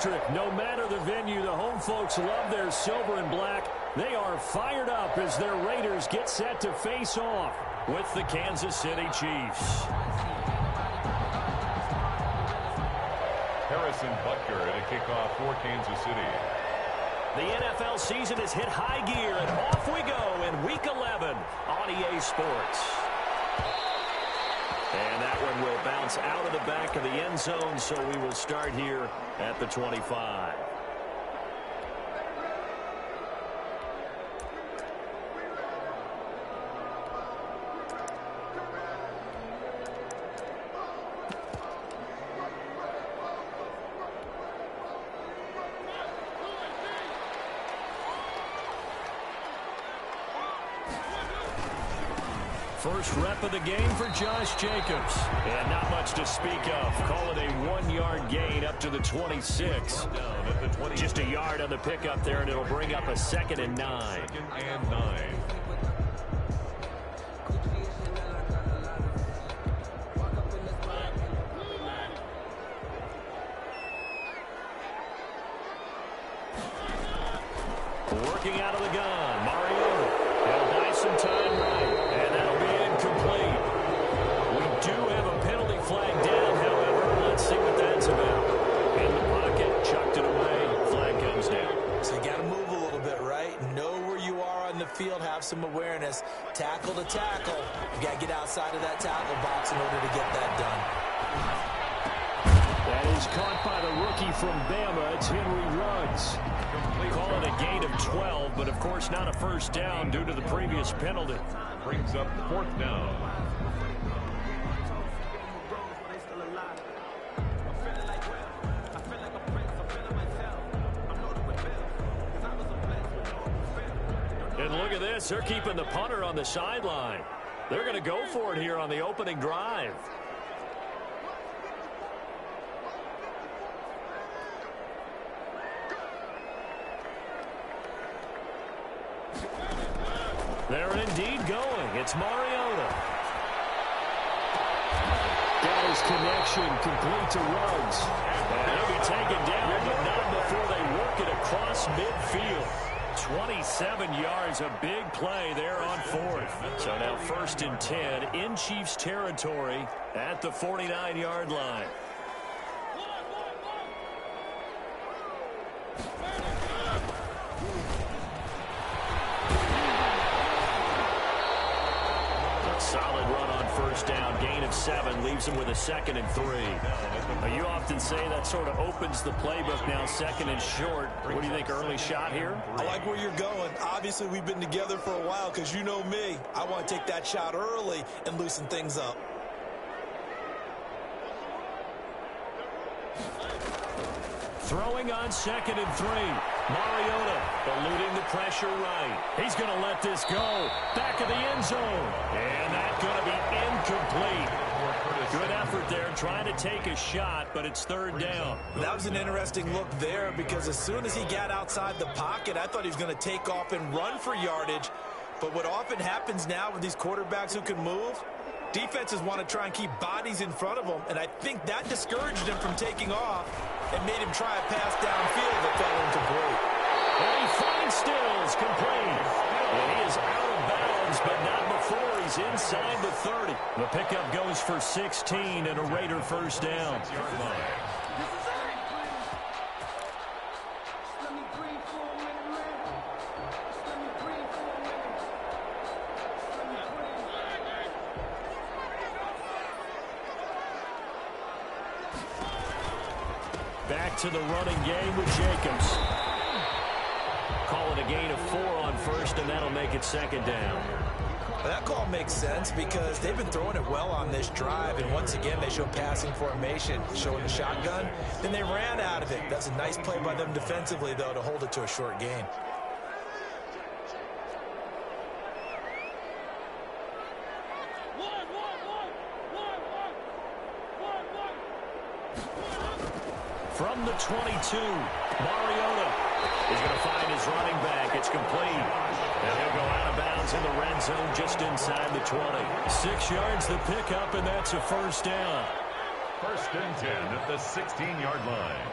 electric. No matter the venue, the home folks love their silver and black. They are fired up as their Raiders get set to face off with the Kansas City Chiefs. Harrison Butker at a kickoff for Kansas City. The NFL season has hit high gear, and off we go in Week 11 on EA Sports. And that one will bounce out of the back of the end zone, so we will start here at the 25. First rep of the game for Josh Jacobs. And not much to speak of. Call it a 1-yard gain up to the 26. Just a yard on the pickup there, and it'll bring up a 2nd and 9. 2nd and 9. Working out of the gun, Mariota. He'll buy some time right, and that'll be incomplete. We do have a penalty flag down, however. Let's see what that's about. In the pocket, chucked it away, flag comes down. So you got to move a little bit, right? Know where you are on the field, have some awareness. Tackle to tackle. You got to get outside of that tackle box in order to get that done. That is caught by the rookie from Bama. It's Henry Ruggs. Call it a gain of 12, but of course not a first down due to the previous penalty. Brings up 4th down. And look at this. They're keeping the punter on the sideline. They're going to go for it here on the opening drive. They're indeed going. It's Mariota. Got his connection complete to Ruggs. And he'll be taken down, but not before they work it across midfield. 27 yards, a big play there on 4th. So now 1st and 10 in Chiefs territory at the 49-yard line. Solid run on first down. Gain of 7 leaves him with a 2nd and 3. Now, you often say that sort of opens the playbook now, 2nd and short. What do you think, early shot here? I like where you're going. Obviously, we've been together for a while because you know me. I want to take that shot early and loosen things up. Throwing on 2nd and 3. Mariota eluding the pressure right. He's going to let this go. Back of the end zone. And that's going to be incomplete. Good effort there trying to take a shot, but it's 3rd down. That was an interesting look there because as soon as he got outside the pocket, I thought he was going to take off and run for yardage. But what often happens now with these quarterbacks who can move, defenses want to try and keep bodies in front of them, and I think that discouraged him from taking off and made him try a pass downfield that fell incomplete. And he finds Stills complete. And he is out of bounds, but not before he's inside the 30. The pickup goes for 16 and a Raider first down. Back to the running game with Jacobs. Call it a gain of 4 on first, and that'll make it 2nd down. That call makes sense because they've been throwing it well on this drive, and once again they show passing formation, showing the shotgun. Then they ran out of it. That's a nice play by them defensively, though, to hold it to a short gain. From the 22, Mariota is going to find his running back. It's complete. And he'll go out of bounds in the red zone just inside the 20. 6 yards the pickup, and that's a first down. 1st and 10 at the 16-yard line.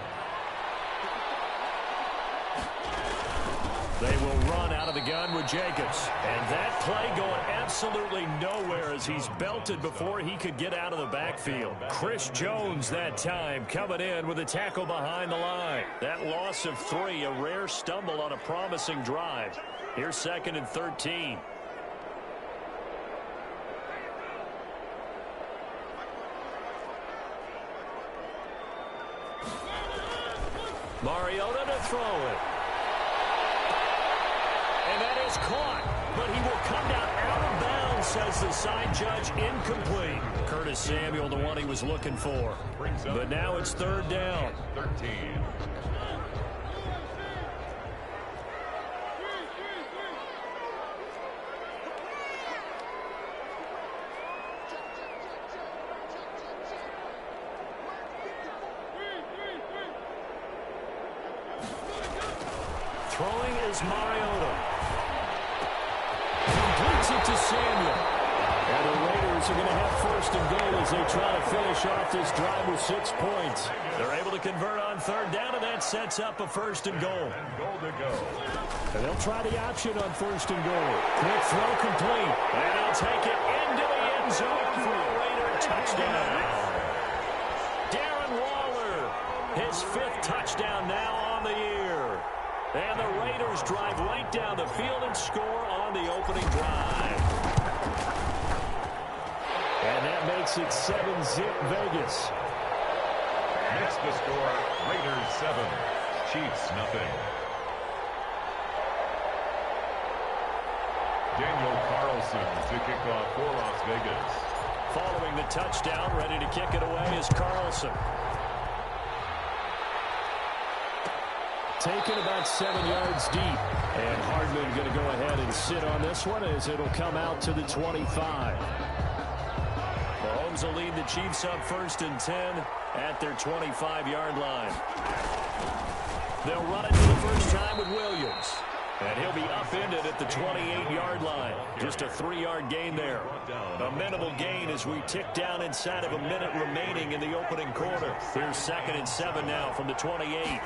They will run out of the gun with Jacobs. And that play going absolutely nowhere as he's belted before he could get out of the backfield. Chris Jones that time coming in with a tackle behind the line. That loss of 3, a rare stumble on a promising drive. Here's 2nd and 13. Mariota to throw it. And that is caught. But he will come down out of bounds, says the side judge. Incomplete. Curtis Samuel, the one he was looking for. But now it's 3rd down. 13. Throwing is Mariota. Completes it to Samuel. And the Raiders are going to have 1st and goal as they try to finish off this drive with 6 points. They're able to convert on 3rd down, and that sets up a 1st and goal. And goal to go. And they'll try the option on 1st and goal. Quick throw complete. And he'll take it into the end zone for a Raider touchdown. Darren Waller, his 5th touchdown now on the year. And the Raiders drive right down the field and score on the opening drive. And that makes it 7-zip Vegas. Next to score, Raiders 7, Chiefs nothing. Daniel Carlson to kick off for Las Vegas. Following the touchdown, ready to kick it away is Carlson. Taken about 7 yards deep. And Hardman going to go ahead and sit on this one as it'll come out to the 25. Mahomes will lead the Chiefs up 1st and 10 at their 25-yard line. They'll run it for the first time with Williams. And he'll be upended at the 28-yard line. Just a 3-yard gain there. A minimal gain as we tick down inside of a minute remaining in the opening quarter. Here's 2nd and 7 now from the 28.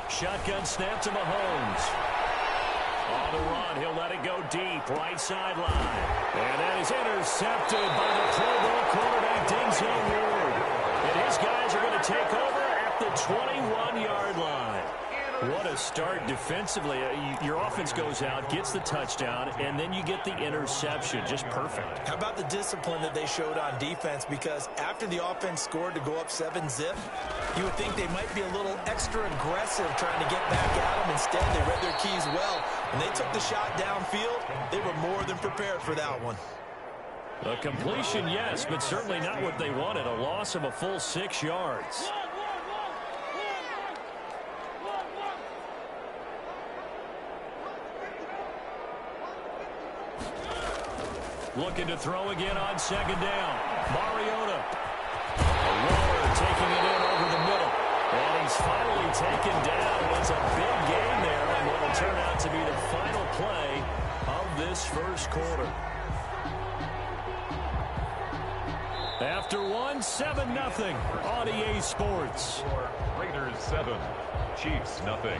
Shotgun snap to Mahomes. On the run, he'll let it go deep, right sideline. And that is intercepted by the Pro Bowl quarterback, Denzel Ward. And his guys are going to take over at the 21-yard line. What a start defensively. Your offense goes out, gets the touchdown, and then you get the interception. Just perfect. How about the discipline that they showed on defense? Because after the offense scored to go up 7-zip, you would think they might be a little extra aggressive trying to get back at them. Instead, they read their keys well. When they took the shot downfield, they were more than prepared for that one. A completion, yes, but certainly not what they wanted. A loss of a full 6 yards. Looking to throw again on 2nd down. Mariota. Waller taking it in over the middle. And he's finally taken down. It's a big gain there on what will turn out to be the final play of this first quarter. After 7-0 on EA Sports. Raiders 7, Chiefs nothing.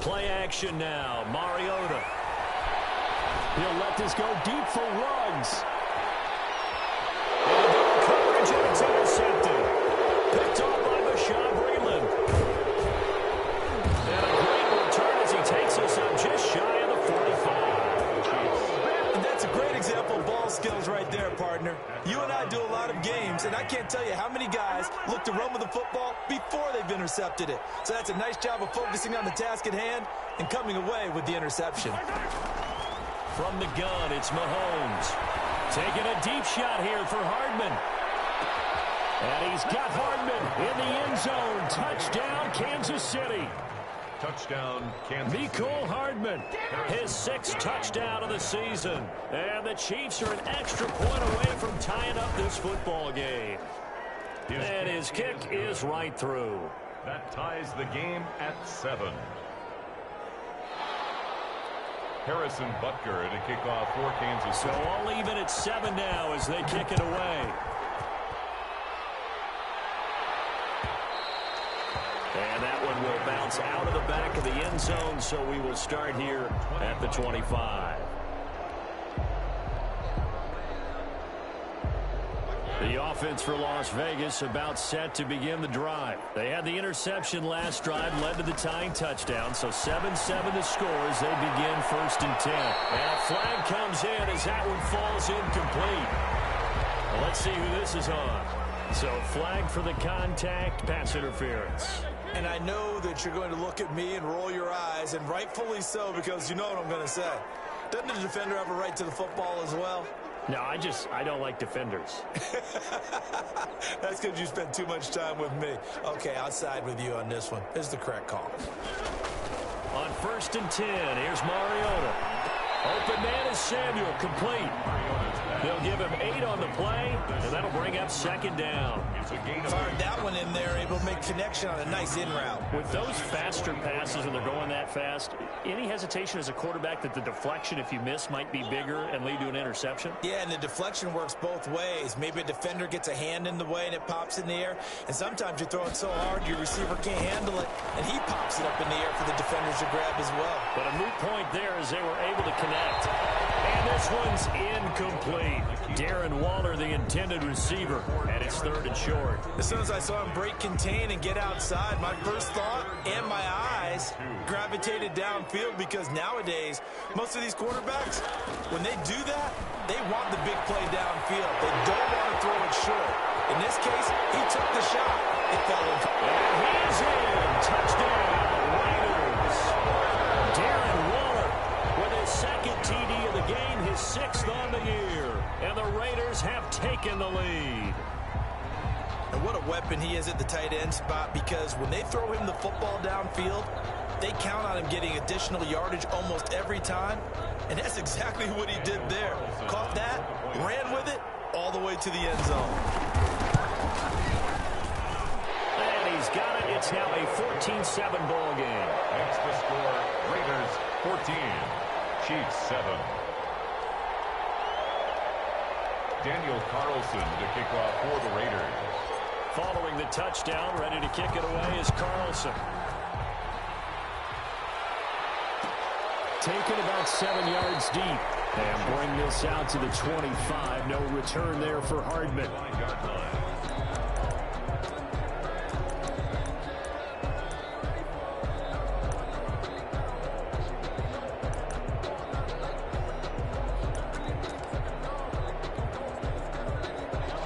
Play action now. Mariota. He'll let this go deep for Ruggs. And coverage, and it's intercepted. Picked off by Bashaud Breeland. And a great return as he takes us up just shy of the 45. And that's a great example of ball skills right there, partner. You and I do a lot of games, and I can't tell you how many guys look to run with the football before they've intercepted it. So that's a nice job of focusing on the task at hand and coming away with the interception. From the gun, it's Mahomes. Taking a deep shot here for Hardman. And he's got Hardman in the end zone. Touchdown, Kansas City. Touchdown, Kansas City. Mecole Hardman, his 6th touchdown of the season. And the Chiefs are an extra point away from tying up this football game. And his kick is right through. That ties the game at 7. Harrison Butker at a kickoff for Kansas City. So all even at 7 now as they kick it away. And that one will bounce out of the back of the end zone, so we will start here at the 25. The offense for Las Vegas about set to begin the drive. They had the interception last drive, led to the tying touchdown, so 7-7 the score as they begin 1st and 10. And a flag comes in as that one falls incomplete. Well, let's see who this is on. So flag for the contact, pass interference. And I know that you're going to look at me and roll your eyes, and rightfully so, because you know what I'm going to say. Doesn't the defender have a right to the football as well? No, I don't like defenders. That's because you spent too much time with me. Okay, I'll side with you on this one. This is the correct call. On 1st and 10, here's Mariota. Open man is Samuel, complete. They'll give him 8 on the play, and that'll bring up 2nd down. Fired that one in there, able to make connection on a nice in route. With those faster passes and they're going that fast, any hesitation as a quarterback that the deflection, if you miss, might be bigger and lead to an interception? Yeah, and the deflection works both ways. Maybe a defender gets a hand in the way and it pops in the air, and sometimes you throw it so hard your receiver can't handle it, and he pops it up in the air for the defenders to grab as well. But a moot point there as they were able to connect. And this one's incomplete. Darren Waller, the intended receiver, and it's 3rd and short. As soon as I saw him break contain and get outside, my first thought and my eyes gravitated downfield, because nowadays, most of these quarterbacks, when they do that, they want the big play downfield. They don't want to throw it short. In this case, he took the shot. It fell in. And he's in. Touchdown, Raiders. Darren Waller with his 2nd TD of the game, his 6th on the year. And the Raiders have taken the lead. And what a weapon he is at the tight end spot, because when they throw him the football downfield, they count on him getting additional yardage almost every time. And that's exactly what he did there. Caught that, ran with it, all the way to the end zone. And he's got it. It's now a 14-7 ball game. That's the score. Raiders 14, Chiefs 7. Daniel Carlson to kick off for the Raiders. Following the touchdown, ready to kick it away is Carlson. Taken about 7 yards deep. And bring this out to the 25. No return there for Hardman.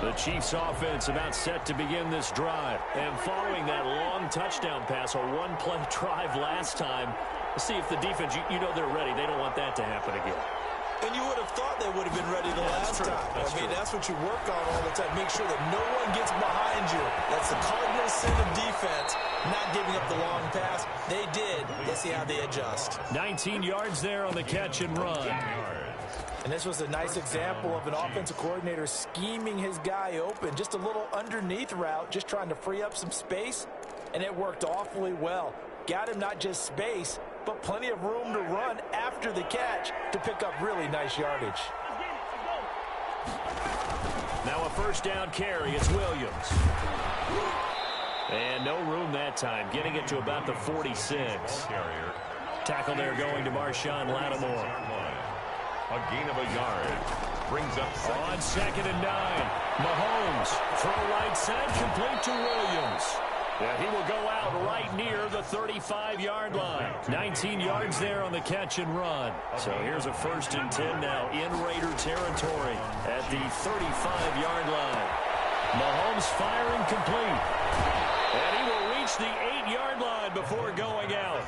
The Chiefs offense about set to begin this drive. And following that long touchdown pass, a one-play drive last time, let's see if the defense, you know they're ready. They don't want that to happen again. And you would have thought they would have been ready the last time. That's what you work on all the time. Make sure that no one gets behind you. That's the cardinal sin of defense, not giving up the long pass. They did. Let's see how they adjust. 19 yards there on the catch and run. And this was a nice example of an offensive coordinator scheming his guy open. Just a little underneath route, just trying to free up some space. And it worked awfully well. Got him not just space, but plenty of room to run after the catch to pick up really nice yardage. Now a first down carry. It's Williams. And no room that time. Getting it to about the 46. Tackle there going to Marshawn Lattimore. A gain of a yard. Brings up on 2nd and 9. Mahomes. Throw right side, complete to Williams. And he will go out right near the 35-yard line. 19 yards there on the catch and run. So here's a 1st and 10 now in Raider territory at the 35-yard line. Mahomes firing complete. And he will reach the 8-yard line before going out.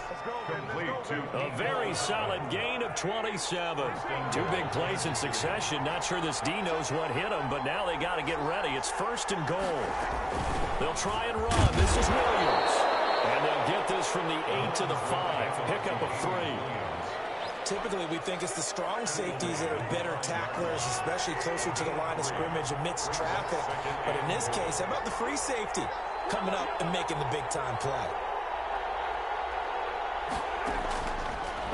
A very solid gain of 27. Two big plays in succession. Not sure this D knows what hit them, but now they got to get ready. It's 1st and goal. They'll try and run. This is Williams. And they'll get this from the 8 to the 5. Pickup of 3. Typically, we think it's the strong safeties that are better tacklers, especially closer to the line of scrimmage amidst traffic. But in this case, how about the free safety coming up and making the big-time play?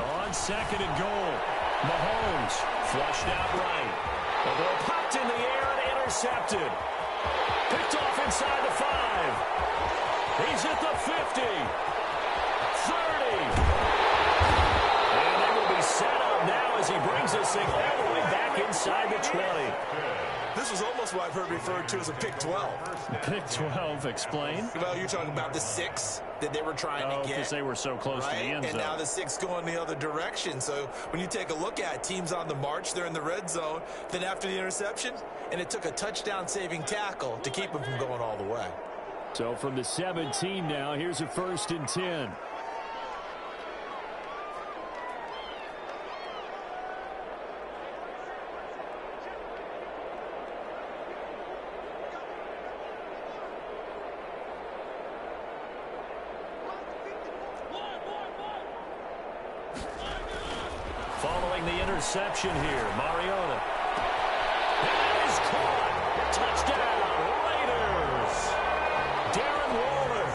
On 2nd and goal, Mahomes flushed out right. The ball popped in the air and intercepted. Picked off inside the 5. He's at the 50. 30. Set up now as he brings this thing all the way back inside the 20. This was almost what I've heard referred to as a pick 12. Pick 12, explain. Well, you're talking about the 6 that they were trying to get. Because they were so close to the end zone. And now the 6 going the other direction. So when you take a look at teams on the march, they're in the red zone. Then after the interception, and it took a touchdown-saving tackle to keep them from going all the way. So from the 17 now, here's a 1st and 10. Following the interception here, Mariota. That is caught. Touchdown, Raiders. Darren Waller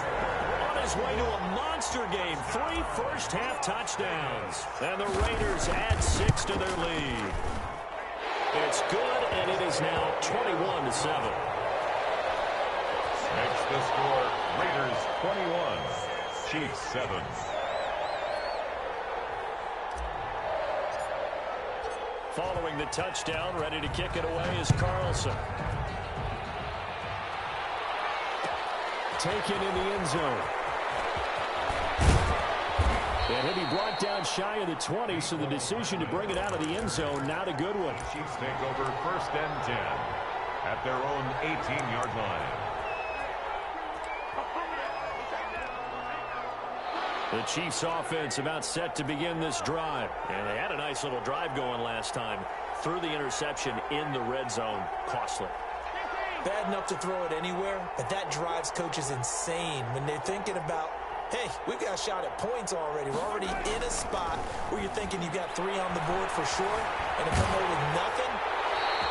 on his way to a monster game. 3 first-half touchdowns. And the Raiders add 6 to their lead. It's good, and it is now 21-7. Makes the score Raiders 21, Chiefs 7. Following the touchdown, ready to kick it away is Carlson. Taken in the end zone. And he'll be brought down shy of the 20, so the decision to bring it out of the end zone, not a good one. Chiefs take over 1st and 10 at their own 18-yard line. The Chiefs offense about set to begin this drive. And they had a nice little drive going last time. Threw the interception in the red zone. Costly. Bad enough to throw it anywhere, but that drives coaches insane when they're thinking about, hey, we've got a shot at points already. We're already in a spot where you're thinking you've got 3 on the board for sure, and to come away with nothing,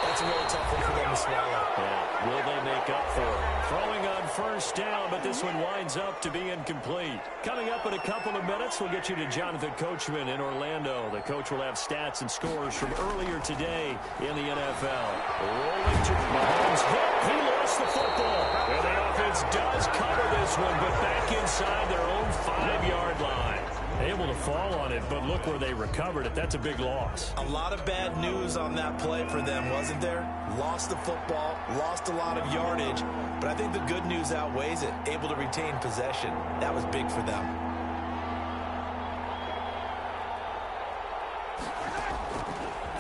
that's a really tough one for them to swallow. Yeah. Will they make up for it? Throwing on 1st down, but this one winds up to be incomplete. Coming up in a couple of minutes, we'll get you to Jonathan Coachman in Orlando. The coach will have stats and scores from earlier today in the NFL. Rolling to Mahomes. He lost the football. And the offense does cover this one, but back inside their own 5-yard line. Able to fall on it, but look where they recovered it. That's a big loss. A lot of bad news on that play for them, wasn't there? Lost the football, lost a lot of yardage, but I think the good news outweighs it. Able to retain possession. That was big for them.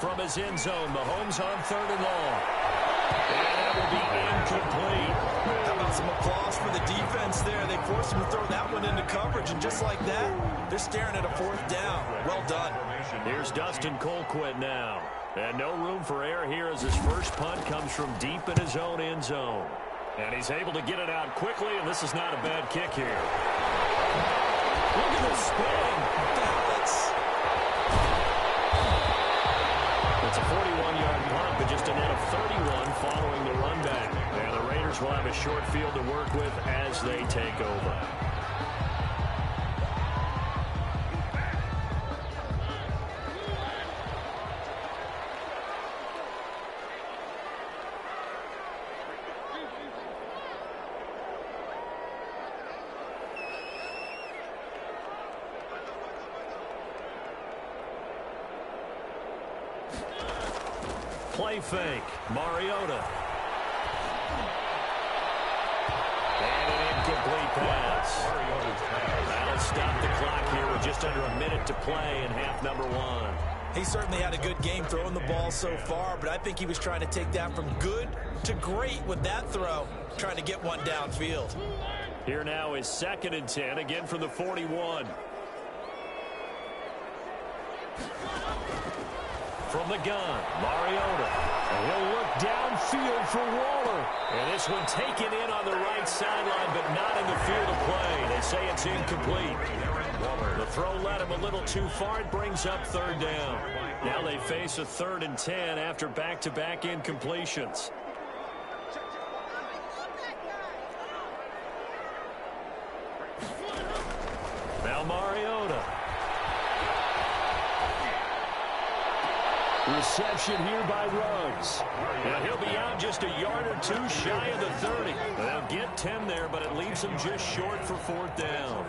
From his end zone, Mahomes on 3rd and long. And that will be incomplete. How about some applause for the defense there? They forced him to throw that one into coverage, and just like that, they're staring at a 4th down. Well done. Here's Dustin Colquitt now. And no room for error here as his first punt comes from deep in his own end zone. And he's able to get it out quickly, and this is not a bad kick here. Look at the spin. It's a 41-yard punt, but just a net of 31 following the run back. And the Raiders will have a short field to work with as they take over. Play fake. Mariota. And an incomplete pass. That'll stop the clock here with just under a minute to play in half number 1. He certainly had a good game throwing the ball so far, but I think he was trying to take that from good to great with that throw, trying to get one downfield. Here now is 2nd and 10, again from the 41. From the gun, Mariota. And he'll look downfield for Waller. And this one taken in on the right sideline, but not in the field of play. They say it's incomplete. The throw led him a little too far. It brings up 3rd down. Now they face a 3rd and 10 after back-to-back incompletions. Now Mariota. Reception here by Ruggs. And he'll be out just a yard or two shy of the 30. They'll get 10 there, but it leaves them just short for 4th down.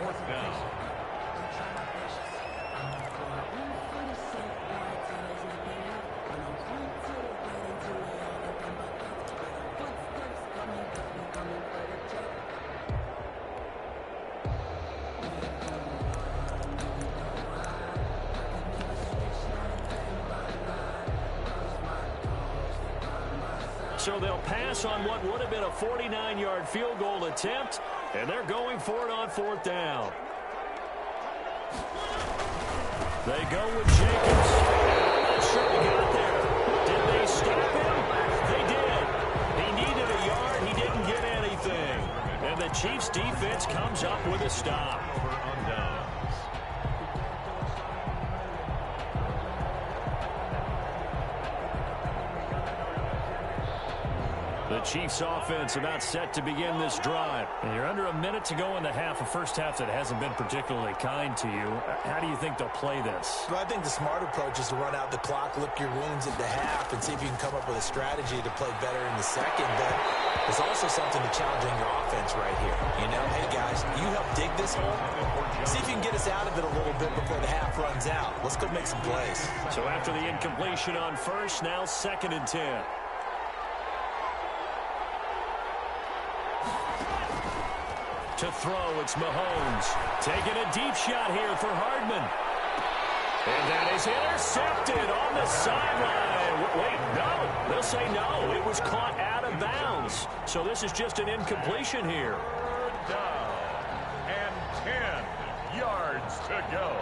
So they'll pass on what would have been a 49-yard field goal attempt, and they're going for it on 4th down. They go with Jacobs. I'm not sure he got there. Did they stop him? They did. He needed a yard. He didn't get anything. And the Chiefs' defense comes up with a stop. The Chiefs offense about set to begin this drive. And you're under a minute to go in the half, a first half that hasn't been particularly kind to you. How do you think they'll play this? Well, I think the smart approach is to run out the clock, lick your wounds at the half, and see if you can come up with a strategy to play better in the second. But there's also something to challenging your offense right here. You know, hey, guys, you help dig this hole. See if you can get us out of it a little bit before the half runs out. Let's go make some plays. So after the incompletion on first, now 2nd and 10. To throw, it's Mahomes. Taking a deep shot here for Hardman. And that is intercepted on the sideline. Wait, no. They'll say no. It was caught out of bounds. So this is just an incompletion here. 3rd down and 10 yards to go.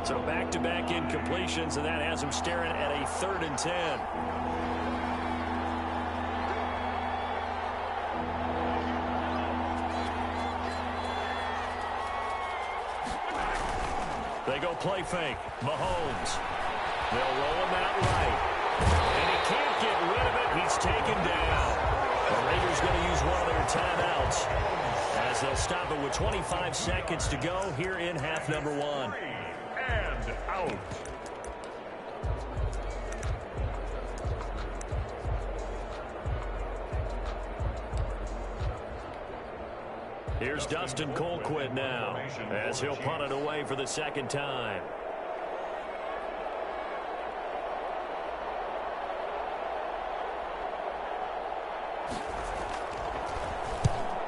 So back-to-back incompletions, and that has them staring at a 3rd and 10. They go play fake. Mahomes. They'll roll him out right. And he can't get rid of it. He's taken down. The Raiders going to use one of their timeouts as they'll stop it with 25 seconds to go here in half number 1. And out. Here's Dustin Colquitt now as he'll punt it away for the 2nd time.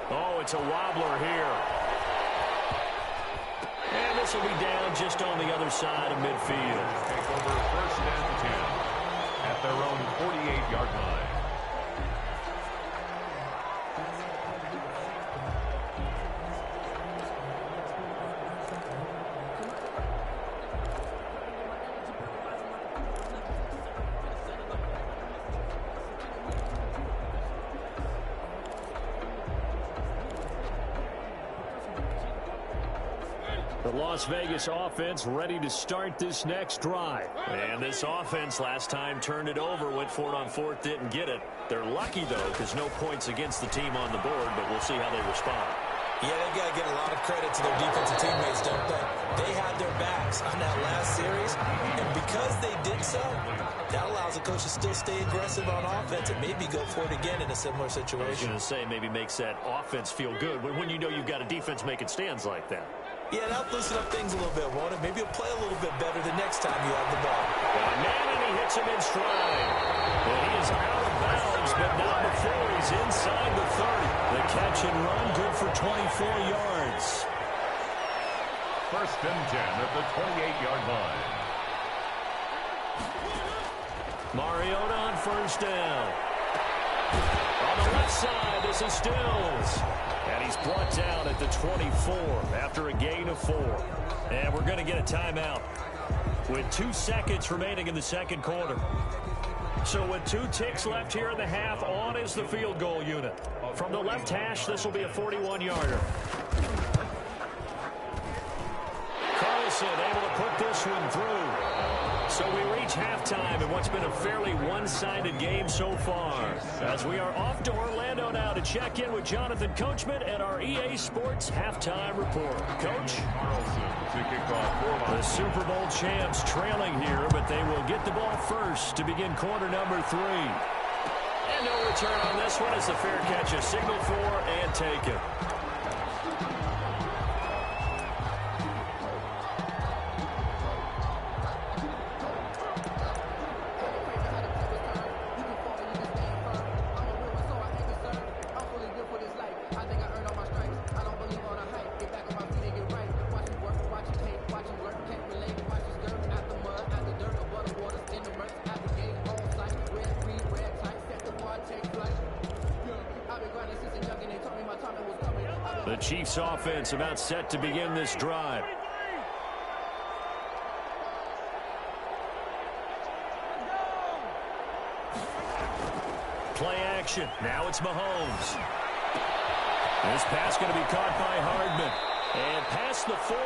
Oh, it's a wobbler here. And this will be down just on the other side of midfield. Take over 1st and 10 at their own 48-yard line. The Las Vegas offense ready to start this next drive. And this offense last time turned it over, went for it on 4th, didn't get it. They're lucky, though, because no points against the team on the board, but we'll see how they respond. Yeah, they've got to get a lot of credit to their defensive teammates, don't they? They had their backs on that last series, and because they did so, that allows the coach to still stay aggressive on offense and maybe go for it again in a similar situation. I was going to say maybe makes that offense feel good when you know you've got a defense making stands like that. Yeah, that'll loosen up things a little bit, won't it? Maybe you'll play a little bit better the next time you have the ball. And he hits him in stride. And he is out of bounds, but not before he's inside the 30. The catch and run, good for 24 yards. 1st and 10 at the 28-yard line. Mariota on 1st down. On the left side, this is Stills. And he's brought down at the 24 after a gain of 4. And we're going to get a timeout with 2 seconds remaining in the second quarter. So with 2 ticks left here in the half, on is the field goal unit. From the left hash, this will be a 41-yarder. Carlson able to put this one through. So we reach halftime in what's been a fairly one-sided game so far. As we are off to Orlando now to check in with Jonathan Coachman and our EA Sports halftime report. Coach? The Super Bowl champs trailing here, but they will get the ball first to begin quarter number 3. And no return on this one as the fair catch is signaled for and taken. The Chiefs offense about set to begin this drive. Play action. Now it's Mahomes. This pass going to be caught by Hardman. And past the 40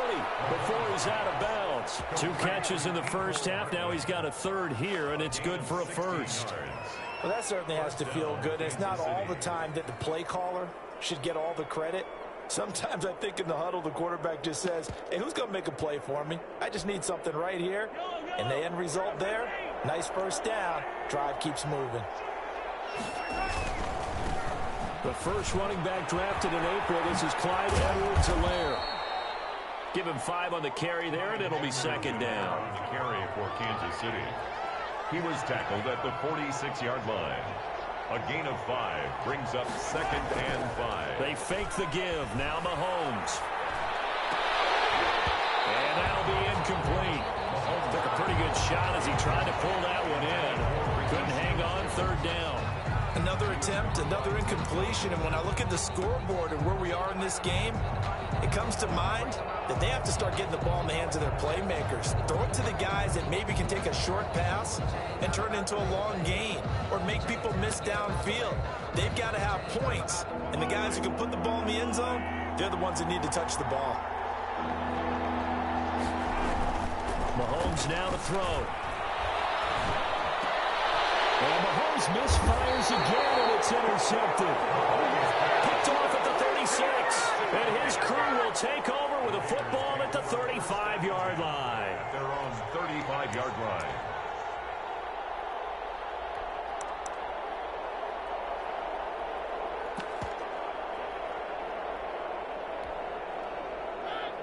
before he's out of bounds. 2 catches in the first half. Now he's got a third here, and it's good for a first. Well, that certainly has to feel good. It's not all the time that the play caller should get all the credit. Sometimes I think in the huddle, the quarterback just says, hey, who's going to make a play for me? I just need something right here. And the end result there, nice first down. Drive keeps moving. The first running back drafted in April, this is Clyde Edwards-Helaire. Give him 5 on the carry there, and it'll be second down. On the carry for Kansas City. He was tackled at the 46-yard line. A gain of 5 brings up second and 5. They fake the give. Now Mahomes. And that'll be incomplete. Mahomes took a pretty good shot as he tried to pull that one in. Couldn't hang on, third down. Another attempt, another incompletion, and when I look at the scoreboard and where we are in this game, it comes to mind that they have to start getting the ball in the hands of their playmakers. Throw it to the guys that maybe can take a short pass and turn it into a long gain or make people miss downfield. They've got to have points, and the guys who can put the ball in the end zone, they're the ones that need to touch the ball. Mahomes now to throw. Well, Mahomes misfires again, and it's intercepted. Picked off at the 36. And his crew will take over with a football at the 35-yard line. At their own 35-yard line.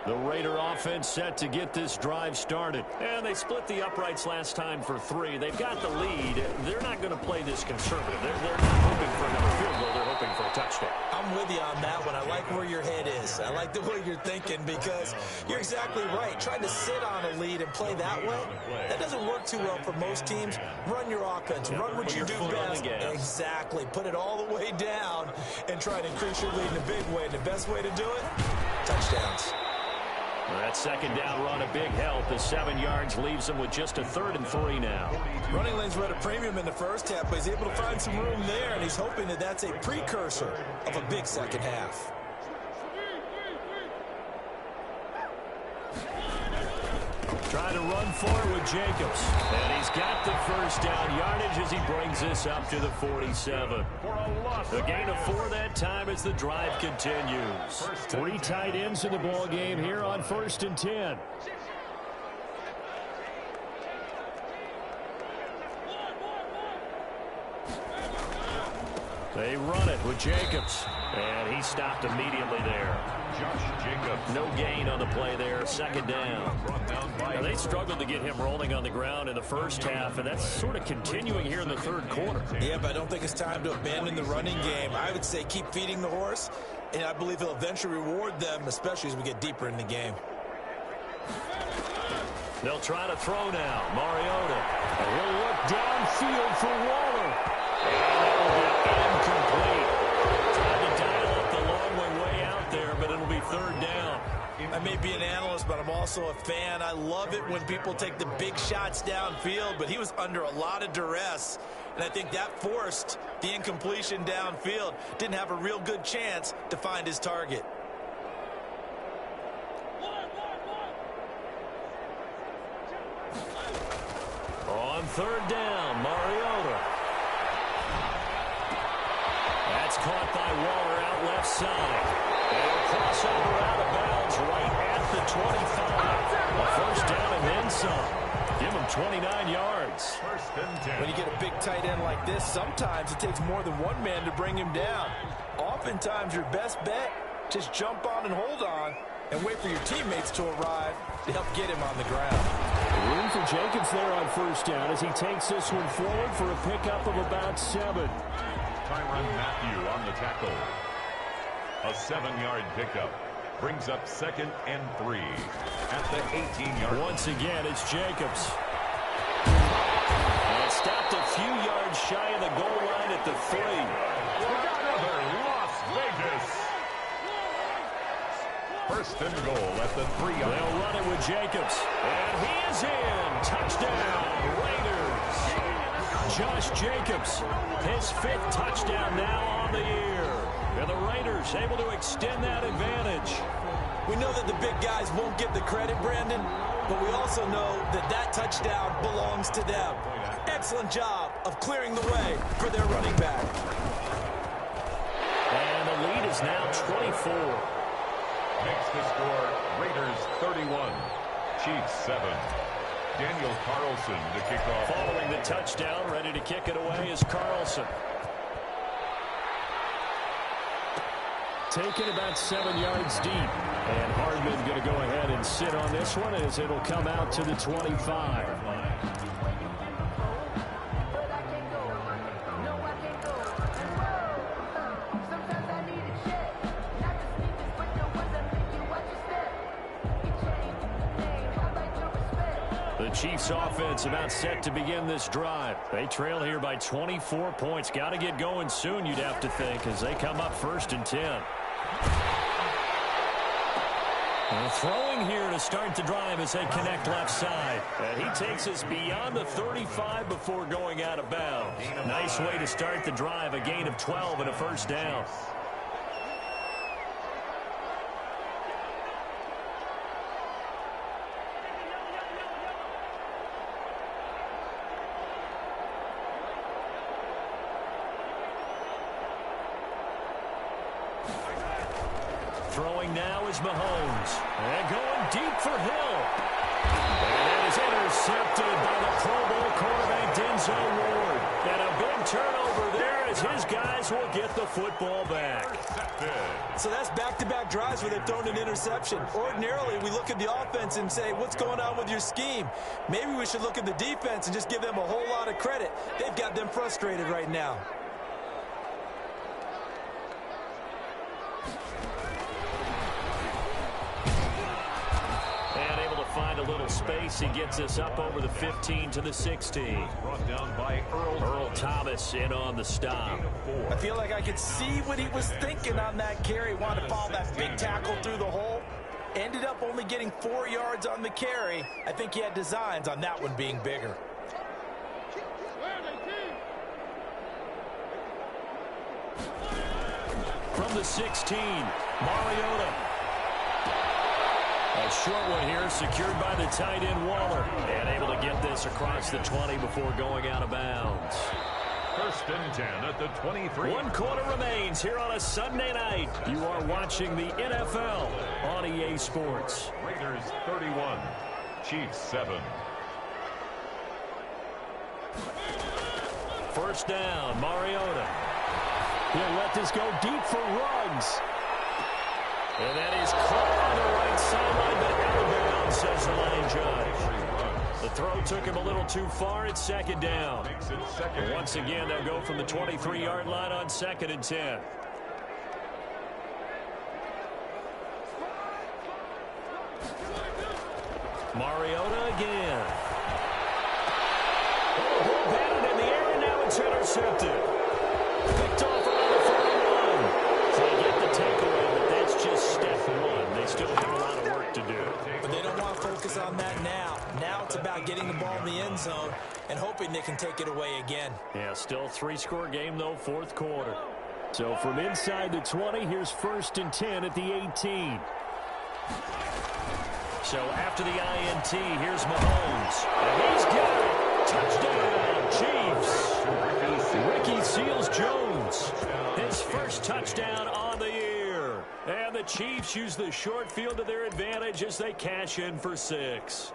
The Raider offense set to get this drive started. And they split the uprights last time for 3. They've got the lead. They're not going to play this conservative. They're not hoping for another field goal. They're hoping for a touchdown. I'm with you on that one. I like where your head is. I like the way you're thinking because you're exactly right. Trying to sit on a lead and play that way, that doesn't work too well for most teams. Run your offense. Run what you do best. Exactly. Put it all the way down and try to increase your lead in a big way. And the best way to do it, touchdowns. That second down run, a big help. The 7 yards leaves him with just a 3rd and 3 now. Running lanes were at a premium in the first half, but he's able to find some room there, and he's hoping that that's a precursor of a big second half. Trying to run forward with Jacobs. And he's got the first down yardage as he brings this up to the 47. A gain of 4 that time as the drive continues. 3 tight ends in the ball game here on 1st and 10. They run it with Jacobs. And he stopped immediately there. Josh Jacobs. No gain on the play there. Second down. Now, they struggled to get him rolling on the ground in the first half, and that's sort of continuing here in the third quarter. Yeah, but I don't think it's time to abandon the running game. I would say keep feeding the horse, and I believe he'll eventually reward them, especially as we get deeper in the game. They'll try to throw now. Mariota. And he'll look downfield for Waller. And that will be also a fan. I love it when people take the big shots downfield, but he was under a lot of duress, and I think that forced the incompletion downfield. Didn't have a real good chance to find his target. On third down, Mariota. That's caught by Waller out left side. And a crossover out of bounds right at the 25. A first down and then some. Give him 29 yards. First and 10. When you get a big tight end like this, sometimes it takes more than one man to bring him down. Oftentimes your best bet, just jump on and hold on and wait for your teammates to arrive to help get him on the ground. Room for Jacobs there on first down as he takes this one forward for a pickup of about 7. Tyrann Mathieu on the tackle. A 7-yard pickup brings up second and 3 at the 18-yard line. Once again, it's Jacobs. And stopped a few yards shy of the goal line at the 3. Another Las Vegas. First and goal at the 3-yard line. They'll run it with Jacobs. And he is in. Touchdown, Raiders. Josh Jacobs, his 5th touchdown now on the year. And the Raiders able to extend that advantage. We know that the big guys won't get the credit, Brandon, but we also know that that touchdown belongs to them. Excellent job of clearing the way for their running back. And the lead is now 24. Makes the score Raiders 31, Chiefs 7. Daniel Carlson to kick off. Following the touchdown, ready to kick it away is Carlson. Taken about 7 yards deep. And Hardman going to go ahead and sit on this one as it'll come out to the 25. The Chiefs offense about set to begin this drive. They trail here by 24 points. Got to get going soon, you'd have to think, as they come up first and 10. And throwing here to start the drive as they connect left side. And he takes us beyond the 35 before going out of bounds. Nice way to start the drive. A gain of 12 and a first down. Throwing now is Mahomes. And going deep for Hill. And that is intercepted by the Pro Bowl quarterback Denzel Ward. And a big turnover there as his guys will get the football back. So that's back-to-back drives where they've thrown an interception. Ordinarily, we look at the offense and say, what's going on with your scheme? Maybe we should look at the defense and just give them a whole lot of credit. They've got them frustrated right now. Find a little space. He gets us up over the 15 to the 16. Brought down by Earl Thomas in on the stop. I feel like I could see what he was thinking on that carry. Wanted to follow that big tackle through the hole. Ended up only getting 4 yards on the carry. I think he had designs on that one being bigger. From the 16, Mariota. A short one here, secured by the tight end Waller. And able to get this across the 20 before going out of bounds. First and 10 at the 23. 1 quarter remains here on a Sunday night. You are watching the NFL on EA Sports. Raiders 31, Chiefs 7. First down, Mariota. He'll let this go deep for Ruggs. And that is caught on the right sideline, but out of bounds, says the line judge. The throw took him a little too far. It's second down. And once again, they'll go from the 23-yard line on second and 10. Mariota again. Oh, batted in the air, and now it's intercepted. Picked off around the 41. So they get the takeaway, but that's just step one. They still have a lot of work to do. But they don't want it's about getting the ball in the end zone and hoping they can take it away again. Yeah, still 3-score game, though, fourth quarter. So from inside the 20, here's 1st and 10 at the 18. So after the INT, here's Mahomes. And he's got it. Touchdown, Chiefs. Ricky Seals-Jones. His first touchdown on the year. And the Chiefs use the short field to their advantage as they cash in for 6.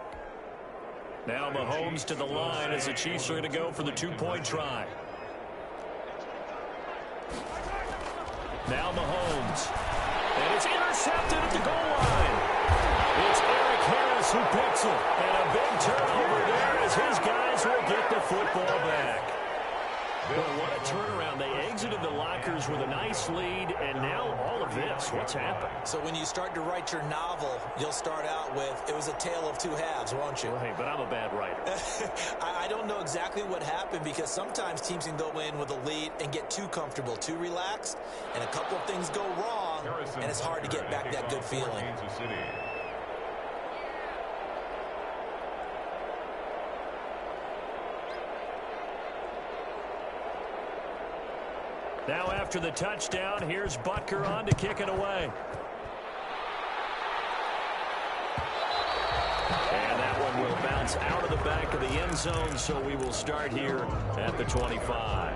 Now Mahomes to the line as the Chiefs are going to go for the 2-point try. Now Mahomes. And it's intercepted at the goal line. It's Eric Harris who picks it. And a big turnover there as his guys will get the football back. Well, what a turnaround. They exited the lockers with a nice lead, and now all of this. What's happened? So when you start to write your novel, you'll start out with, it was a tale of two halves, won't you? Well, hey, but I'm a bad writer. I don't know exactly what happened because sometimes teams can go in with a lead and get too comfortable, too relaxed, and a couple of things go wrong, and it's hard to get back that good feeling. Now after the touchdown, here's Butker on to kick it away. And that one will bounce out of the back of the end zone, so we will start here at the 25.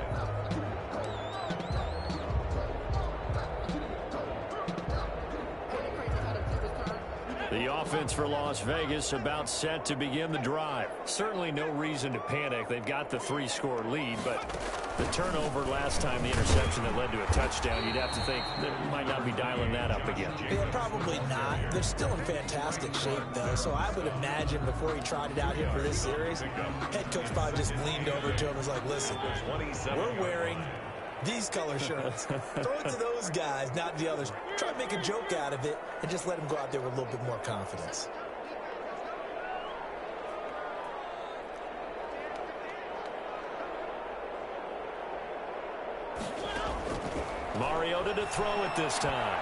The offense for Las Vegas about set to begin the drive. Certainly no reason to panic. They've got the 3-score lead, but the turnover last time, the interception that led to a touchdown, you'd have to think they might not be dialing that up again. Yeah, probably not. They're still in fantastic shape, though, so I would imagine before he tried it out here for this series, head coach probably just leaned over to him and was like, listen, we're wearing these color shirts. Throw it to those guys, not the others. Try to make a joke out of it and just let them go out there with a little bit more confidence. Mariota to throw it this time.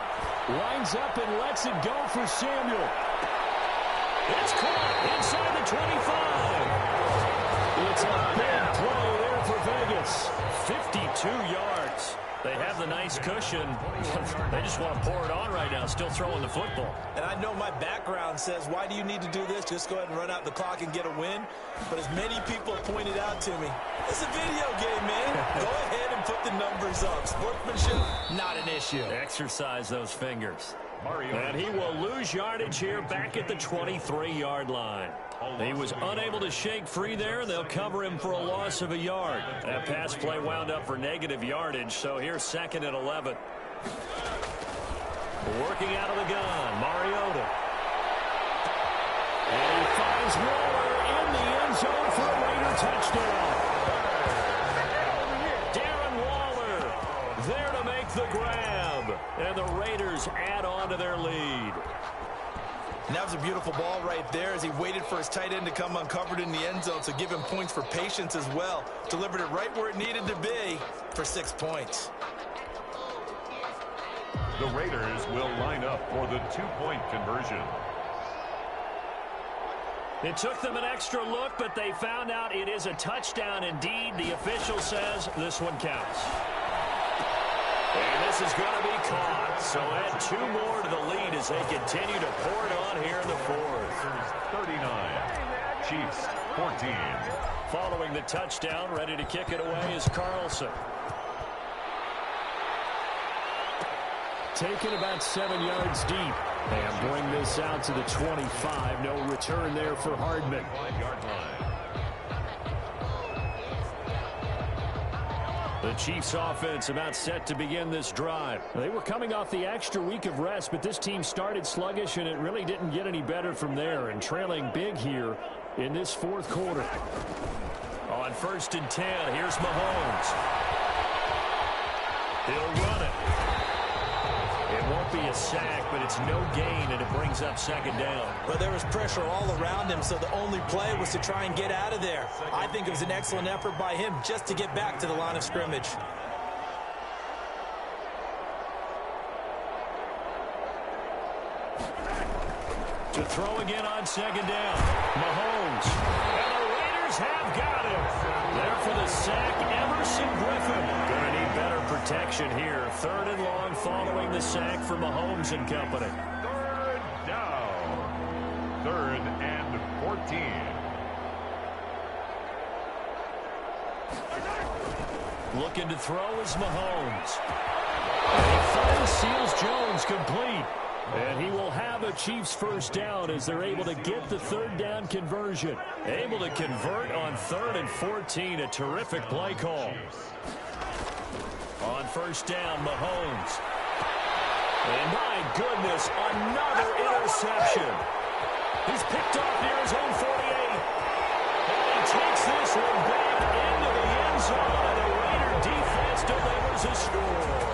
Lines up and lets it go for Samuel. It's caught inside the 25. It's a big play there for Vegas. 52 yards. They have the nice cushion. They just want to pour it on right now, still throwing the football. And I know my background says, why do you need to do this? Just go ahead and run out the clock and get a win. But as many people have pointed out to me, it's a video game, man. Go ahead and put the numbers up. Sportsmanship, not an issue. Exercise those fingers. And he will lose yardage here back at the 23-yard line. He was unable to shake free there, and they'll cover him for a loss of a yard. That pass play wound up for negative yardage, so here's 2nd and 11. Working out of the gun, Mariota. And he finds Waller in the end zone for a Raider touchdown. Darren Waller there to make the grab. And the Raiders add on to their lead. And that was a beautiful ball right there as he waited for his tight end to come uncovered in the end zone, so give him points for patience as well. Delivered it right where it needed to be for 6 points. The Raiders will line up for the 2-point conversion. It took them an extra look, but they found out it is a touchdown indeed. The official says this one counts. And this is going to be caught. So add 2 more to the lead as they continue to pour it on here in the 4th. 39. Chiefs 14. Following the touchdown, ready to kick it away is Carlson. Taken about 7 yards deep. And bring this out to the 25. No return there for Hardman. 5-yard line. The Chiefs offense about set to begin this drive. They were coming off the extra week of rest, but this team started sluggish, and it really didn't get any better from there, and trailing big here in this 4th quarter. On 1st and 10, here's Mahomes. He'll run it. It won't be a sack, but it's no gain, and it brings up 2nd down. Well, there was pressure all around him, so the only play was to try and get out of there. I think it was an excellent effort by him just to get back to the line of scrimmage. To throw again on 2nd down. Mahomes. Mahomes. And the Raiders have got him. There for the sack, Emerson Griffin. Going to need better protection here. 3rd and long following the sack for Mahomes and company. 3rd down. 3rd and 14. Looking to throw is Mahomes. And he finds Seals Jones complete. And he will have a Chiefs first down as they're able to get the 3rd down conversion. Able to convert on 3rd and 14. A terrific play call. On 1st down, Mahomes. And my goodness, another interception. He's picked off near his own 48. And he takes this one back into the end zone. And the Raider defense delivers a score.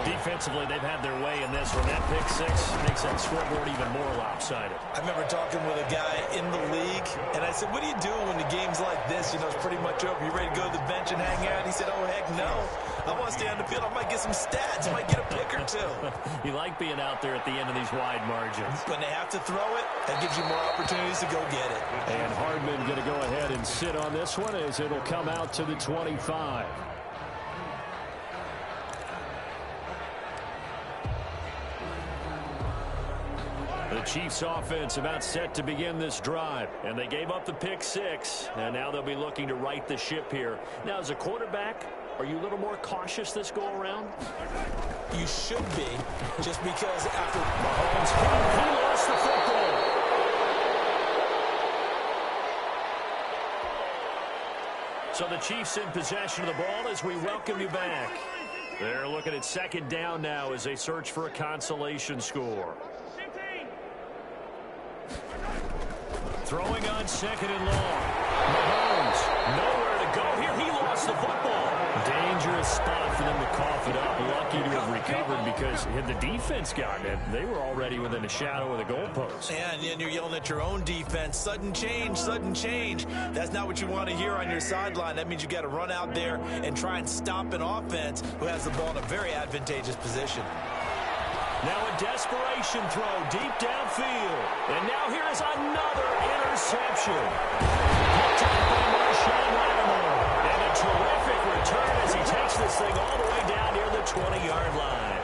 Defensively, they've had their way in this one. That pick 6 makes that scoreboard even more lopsided. I remember talking with a guy in the league, and I said, what do you do when the game's like this? You know, it's pretty much over. You ready to go to the bench and hang out? He said, oh, heck no. I want to stay on the field. I might get some stats. I might get a pick or two. You like being out there at the end of these wide margins. When they have to throw it, that gives you more opportunities to go get it. And Hardman going to go ahead and sit on this one as it'll come out to the 25. The Chiefs offense about set to begin this drive, and they gave up the pick 6, and now they'll be looking to right the ship here. Now, as a quarterback, are you a little more cautious this go-around? You should be, just because after Mahomes, he lost the football. So the Chiefs in possession of the ball as we welcome you back. They're looking at 2nd down now as they search for a consolation score. Throwing on 2nd and long. Mahomes, nowhere to go here. He lost the football. Dangerous spot for them to cough it up. Lucky to have recovered because had the defense gotten it, they were already within a shadow of the goalpost. And you're yelling at your own defense. Sudden change, sudden change. That's not what you want to hear on your sideline. That means you got to run out there and try and stop an offense who has the ball in a very advantageous position. Now a desperation throw deep downfield. And now here is another interception. Picked up by Marshawn Lattimore. And a terrific return as he takes this thing all the way down near the 20-yard line.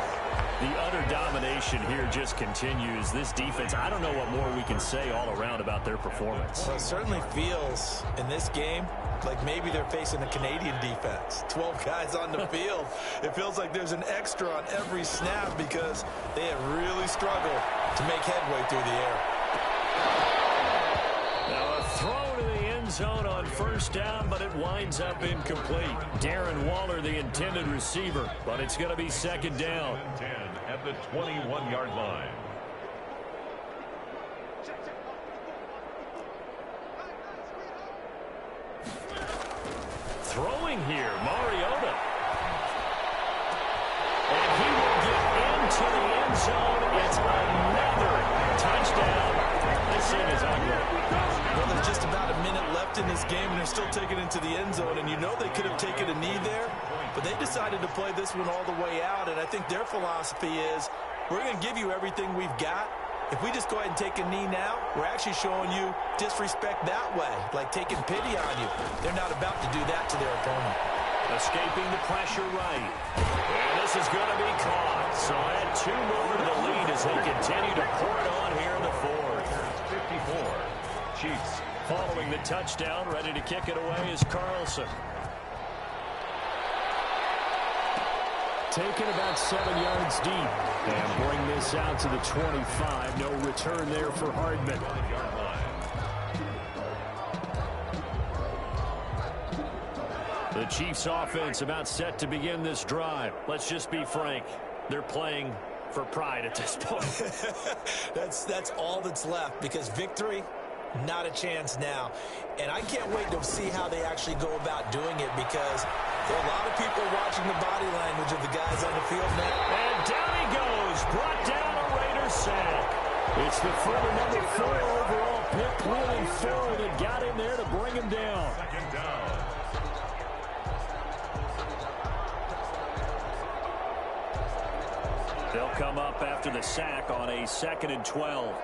The utter domination here just continues. This defense, I don't know what more we can say all around about their performance. Well, it certainly feels in this game like maybe they're facing a Canadian defense. 12 guys on the field. It feels like there's an extra on every snap because they have really struggled to make headway through the air. Now a throw to the end zone on 1st down, but it winds up incomplete. Darren Waller, the intended receiver, but it's going to be 2nd down. 10 at the 21-yard line. Throwing here, Mariota. And he will get into the end zone. It's another touchdown. This thing is ugly. Well, there's just about a minute left in this game, and they're still taking it into the end zone. And you know they could have taken a knee there, but they decided to play this one all the way out. And I think their philosophy is, we're going to give you everything we've got. If we just go ahead and take a knee now, we're actually showing you disrespect that way, like taking pity on you. They're not about to do that to their opponent. Escaping the pressure right. And this is going to be caught. So add 2 more to the lead as they continue to pour it on here in the 4th. 54. Chiefs. Following the touchdown, ready to kick it away is Carlson. Taken about 7 yards deep. And bring this out to the 25. No return there for Hardman. The Chiefs offense about set to begin this drive. Let's just be frank. They're playing for pride at this point. That's all that's left, because victory, not a chance now. And I can't wait to see how they actually go about doing it, because there are a lot of people watching the body language of the guys on the field now. And down he goes. Brought down a Raiders sack. It's the former number 4 overall pick, Willie Ferrell, that got in there to bring him down. 2nd down. They'll come up after the sack on a 2nd and 12.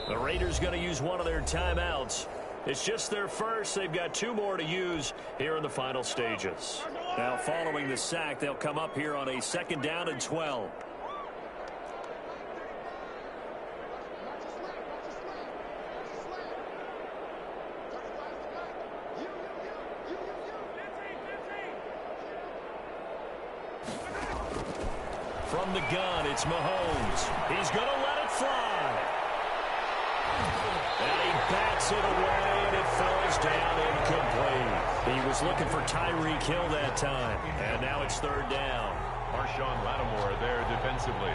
The Raiders going to use one of their timeouts. It's just their first. They've got 2 more to use here in the final stages. Now, following the sack, they'll come up here on a 2nd down and 12. From the gun, it's Mahomes. He's going to let it fly. And he bats it away, and it falls down incomplete. He was looking for Tyreek Hill that time. And now it's 3rd down. Marshawn Lattimore there defensively.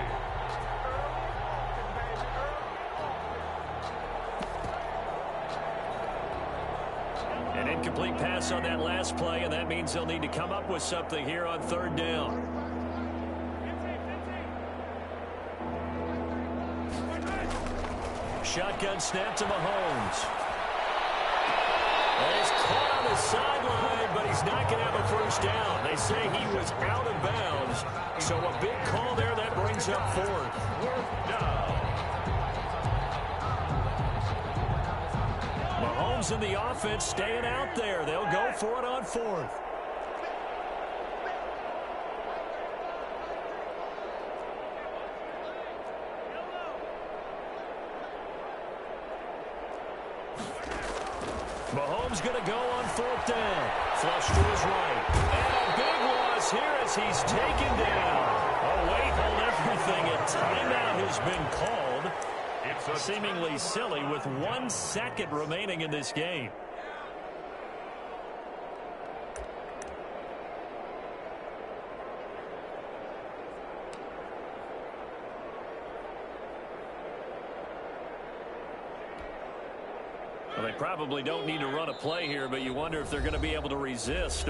An incomplete pass on that last play, and that means they'll need to come up with something here on 3rd down. Shotgun snap to Mahomes. And he's caught on the sideline, but he's not going to have a 1st down. They say he was out of bounds, so a big call there that brings up 4th. 4th down. Mahomes and the offense staying out there. They'll go for it on 4th. Mahomes going to go on 4th down. Flush to his right. And a big loss here as he's taken down. Oh, wait, hold everything. A timeout has been called. It's seemingly silly with 1 second remaining in this game. Well, they probably don't need to run a play here, but you wonder if they're going to be able to resist.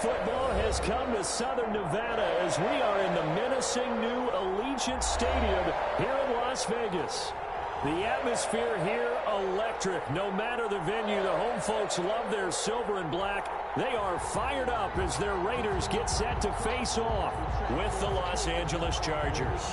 football has come to Southern Nevada as we are in the menacing new Allegiant Stadium here in Las Vegas. The atmosphere here, electric. No matter the venue, the home folks love their silver and black. They are fired up as their Raiders get set to face off with the Los Angeles Chargers.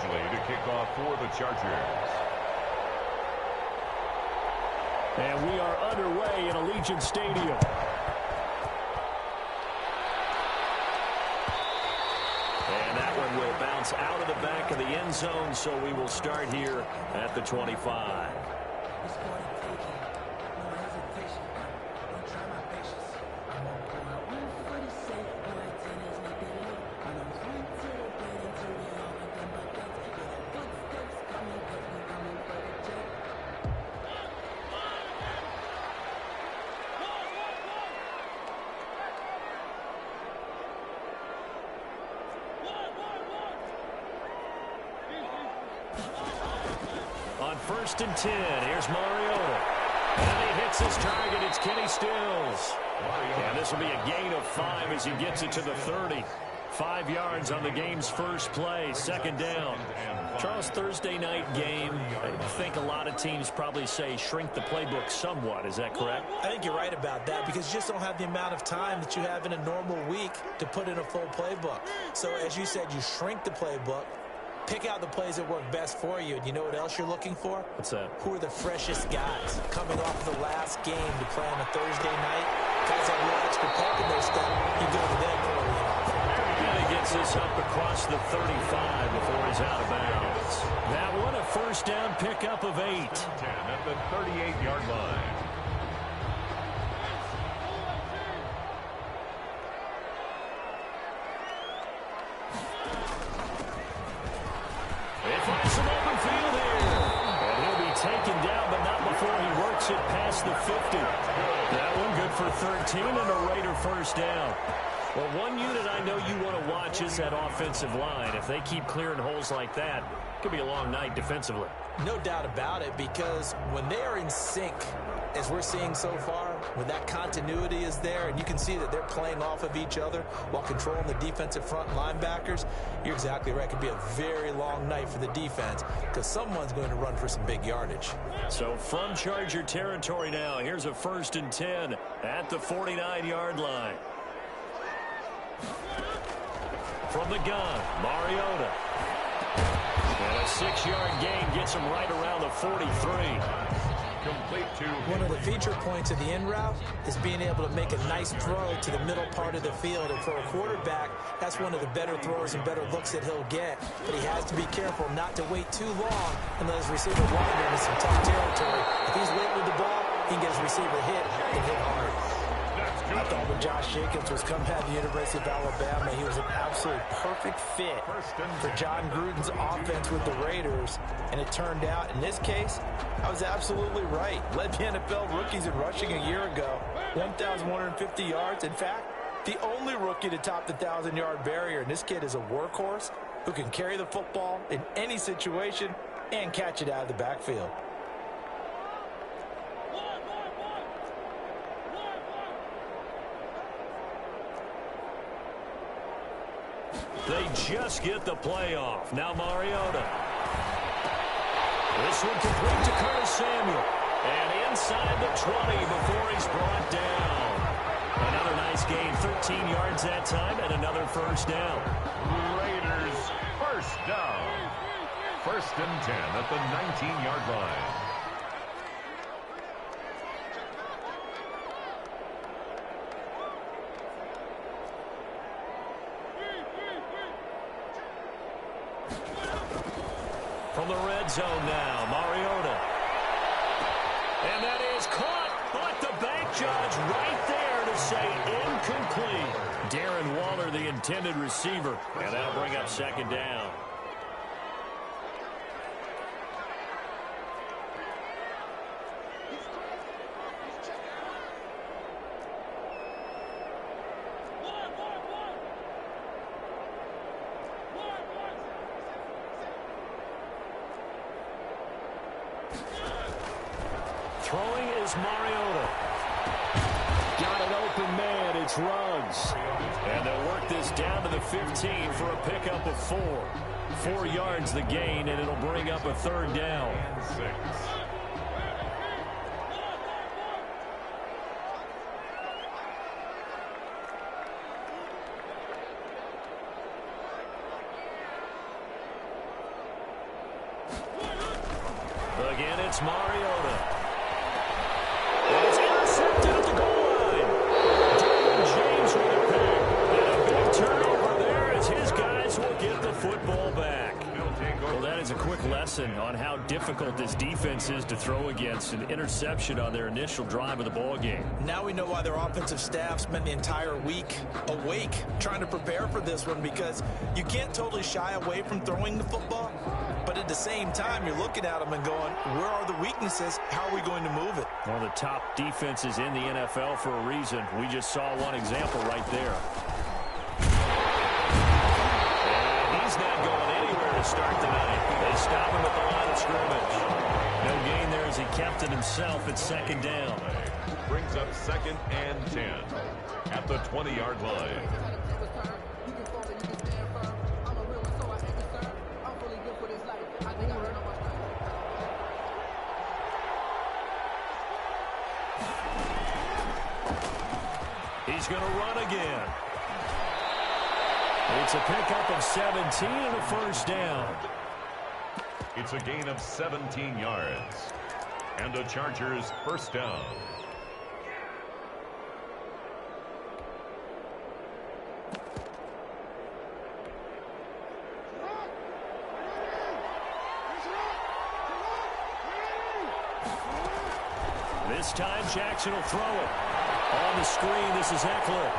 To kick off for the Chargers. And we are underway in Allegiant Stadium. And that one will bounce out of the back of the end zone, so we will start here at the 25. First and 10. Here's Mariota. And he hits his target. It's Kenny Stills. And this will be a gain of 5 as he gets it to the 30. 5 yards on the game's first play. Second down. Charles, Thursday night game, I think a lot of teams probably say shrink the playbook somewhat. Is that correct? I think you're right about that because you just don't have the amount of time that you have in a normal week to put in a full playbook. So as you said, you shrink the playbook. Pick out the plays that work best for you. And you know what else you're looking for? What's that? Who are the freshest guys coming off the last game to play on a Thursday night? Guys have a little extra pep in their step. You go to them early enough. And he gets this up across the 35 before he's out of bounds. That one, a first down pickup of 8. 10 at the 38-yard line. Some open field here. And he'll be taken down, but not before he works it past the 50. That one good for 13 and a Raider first down. Well, one unit I know you want to watch is that offensive line. If they keep clearing holes like that, it could be a long night defensively. No doubt about it, because when they are in sync, as we're seeing so far, when that continuity is there, and you can see that they're playing off of each other while controlling the defensive front linebackers, you're exactly right. It could be a very long night for the defense because someone's going to run for some big yardage. So from Charger territory now, here's a first and 10 at the 49-yard line. From the gun, Mariota. And a 6-yard gain gets him right around the 43. Complete to one of the feature points of the in route is being able to make a nice throw to the middle part of the field. And for a quarterback, that's one of the better throws and better looks that he'll get. But he has to be careful not to wait too long and let his receiver wander into some tough territory. If he's late with the ball, he can get his receiver hit and hit hard. I thought when Josh Jacobs was coming out of the University of Alabama, he was an absolute perfect fit for John Gruden's offense with the Raiders. And it turned out, in this case, I was absolutely right. Led the NFL rookies in rushing a year ago, 1,150 yards. In fact, the only rookie to top the 1,000-yard barrier. And this kid is a workhorse who can carry the football in any situation and catch it out of the backfield. They just get the playoff. Now Mariota. This one complete to Curtis Samuel. And inside the 20 before he's brought down. Another nice gain. 13 yards that time and another first down. Raiders first down. First and 10 at the 19-yard line. From the red zone now, Mariota. And that is caught, but the bank judge right there to say incomplete. Darren Waller, the intended receiver, and that'll bring up second down. Throwing is Mariota. Got an open man. It's Ruggs. And they'll work this down to the 15 for a pickup of 4. 4 yards the gain, and it'll bring up a third down. Again, it's Mariota. And it's intercepted at the goal line. James with a pick. And a big turnover there as his guys will get the football back. Well, that is a quick lesson on how difficult this defense is to throw against. An interception on their initial drive of the ball game. Now we know why their offensive staff spent the entire week awake trying to prepare for this one, because you can't totally shy away from throwing the football. But at the same time, you're looking at them and going, where are the weaknesses? How are we going to move it? One of the top defenses in the NFL for a reason. We just saw one example right there. And he's not going anywhere to start tonight. They stop him at the line of scrimmage. No gain there as he kept it himself at second down. Brings up 2nd and 10 at the 20-yard line. He's going to run again. It's a pickup of 17 and a first down. It's a gain of 17 yards. And the Chargers first down. This time Jackson will throw it. On the screen, this is Eckler.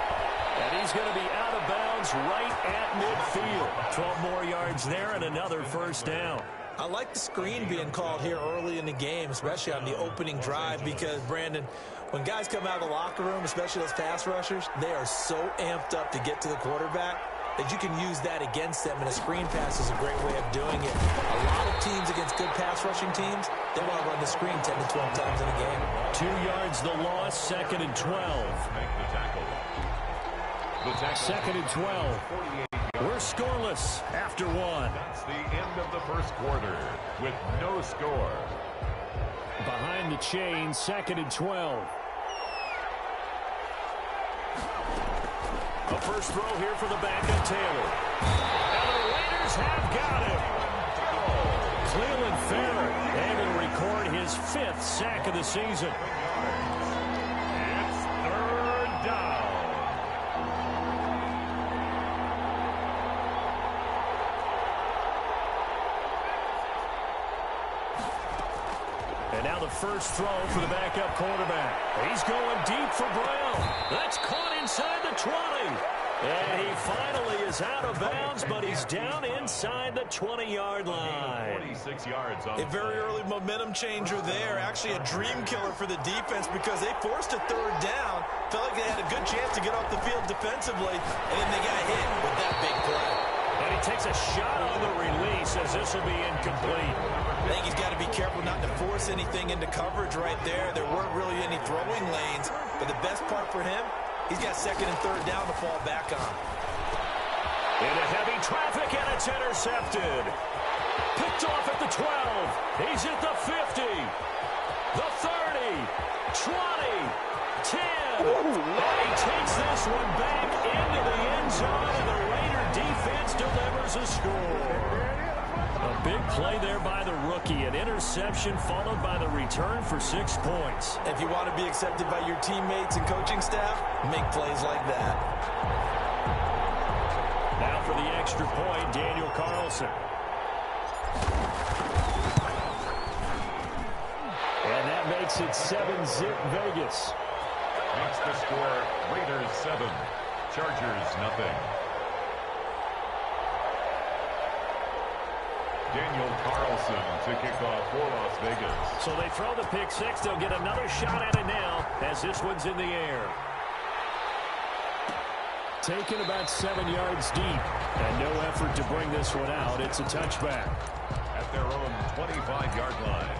And he's going to be out of bounds right at midfield. 12 more yards there and another first down. I like the screen being called here early in the game, especially on the opening drive, because, Brandon, when guys come out of the locker room, especially those pass rushers, they are so amped up to get to the quarterback that you can use that against them, and a screen pass is a great way of doing it. A lot of teams against good pass rushing teams, they want to run the screen 10 to 12 times in a game. 2 yards the loss, 2nd and 12. Make the tackle. Second and 12. We're scoreless after 1. That's the end of the first quarter with no score. Behind the chain, 2nd and 12. A first throw here for the backup Taylor. And the Raiders have got him. Cleveland Farrell able to record his 5th sack of the season. It's 3rd down. And now the first throw for the backup quarterback. He's going deep for Brown. That's caught inside the 20. And he finally is out of bounds, but he's down inside the 20-yard line. 46 yards on a very early momentum changer there. Actually a dream killer for the defense, because they forced a 3rd down. Felt like they had a good chance to get off the field defensively, and then they got hit with that big play. And he takes a shot on the release as this will be incomplete. I think he's got to be careful not to force anything into coverage right there. There weren't really any throwing lanes, but the best part for him, he's got 2nd and 3rd down to fall back on. Into heavy traffic, and it's intercepted. Picked off at the 12. He's at the 50. The 30. 20. 10. And he takes this one back into the end zone, and the Raider defense delivers a score. A big play there by the rookie. An interception followed by the return for 6 points. If you want to be accepted by your teammates and coaching staff, make plays like that. Now for the extra point, Daniel Carlson. And that makes it 7-zip Vegas. Makes the score Raiders 7, Chargers nothing. Daniel Carlson to kick off for Las Vegas. So they throw the pick six. They'll get another shot at it now as this one's in the air. Taken about 7 yards deep. And no effort to bring this one out. It's a touchback. At their own 25-yard line.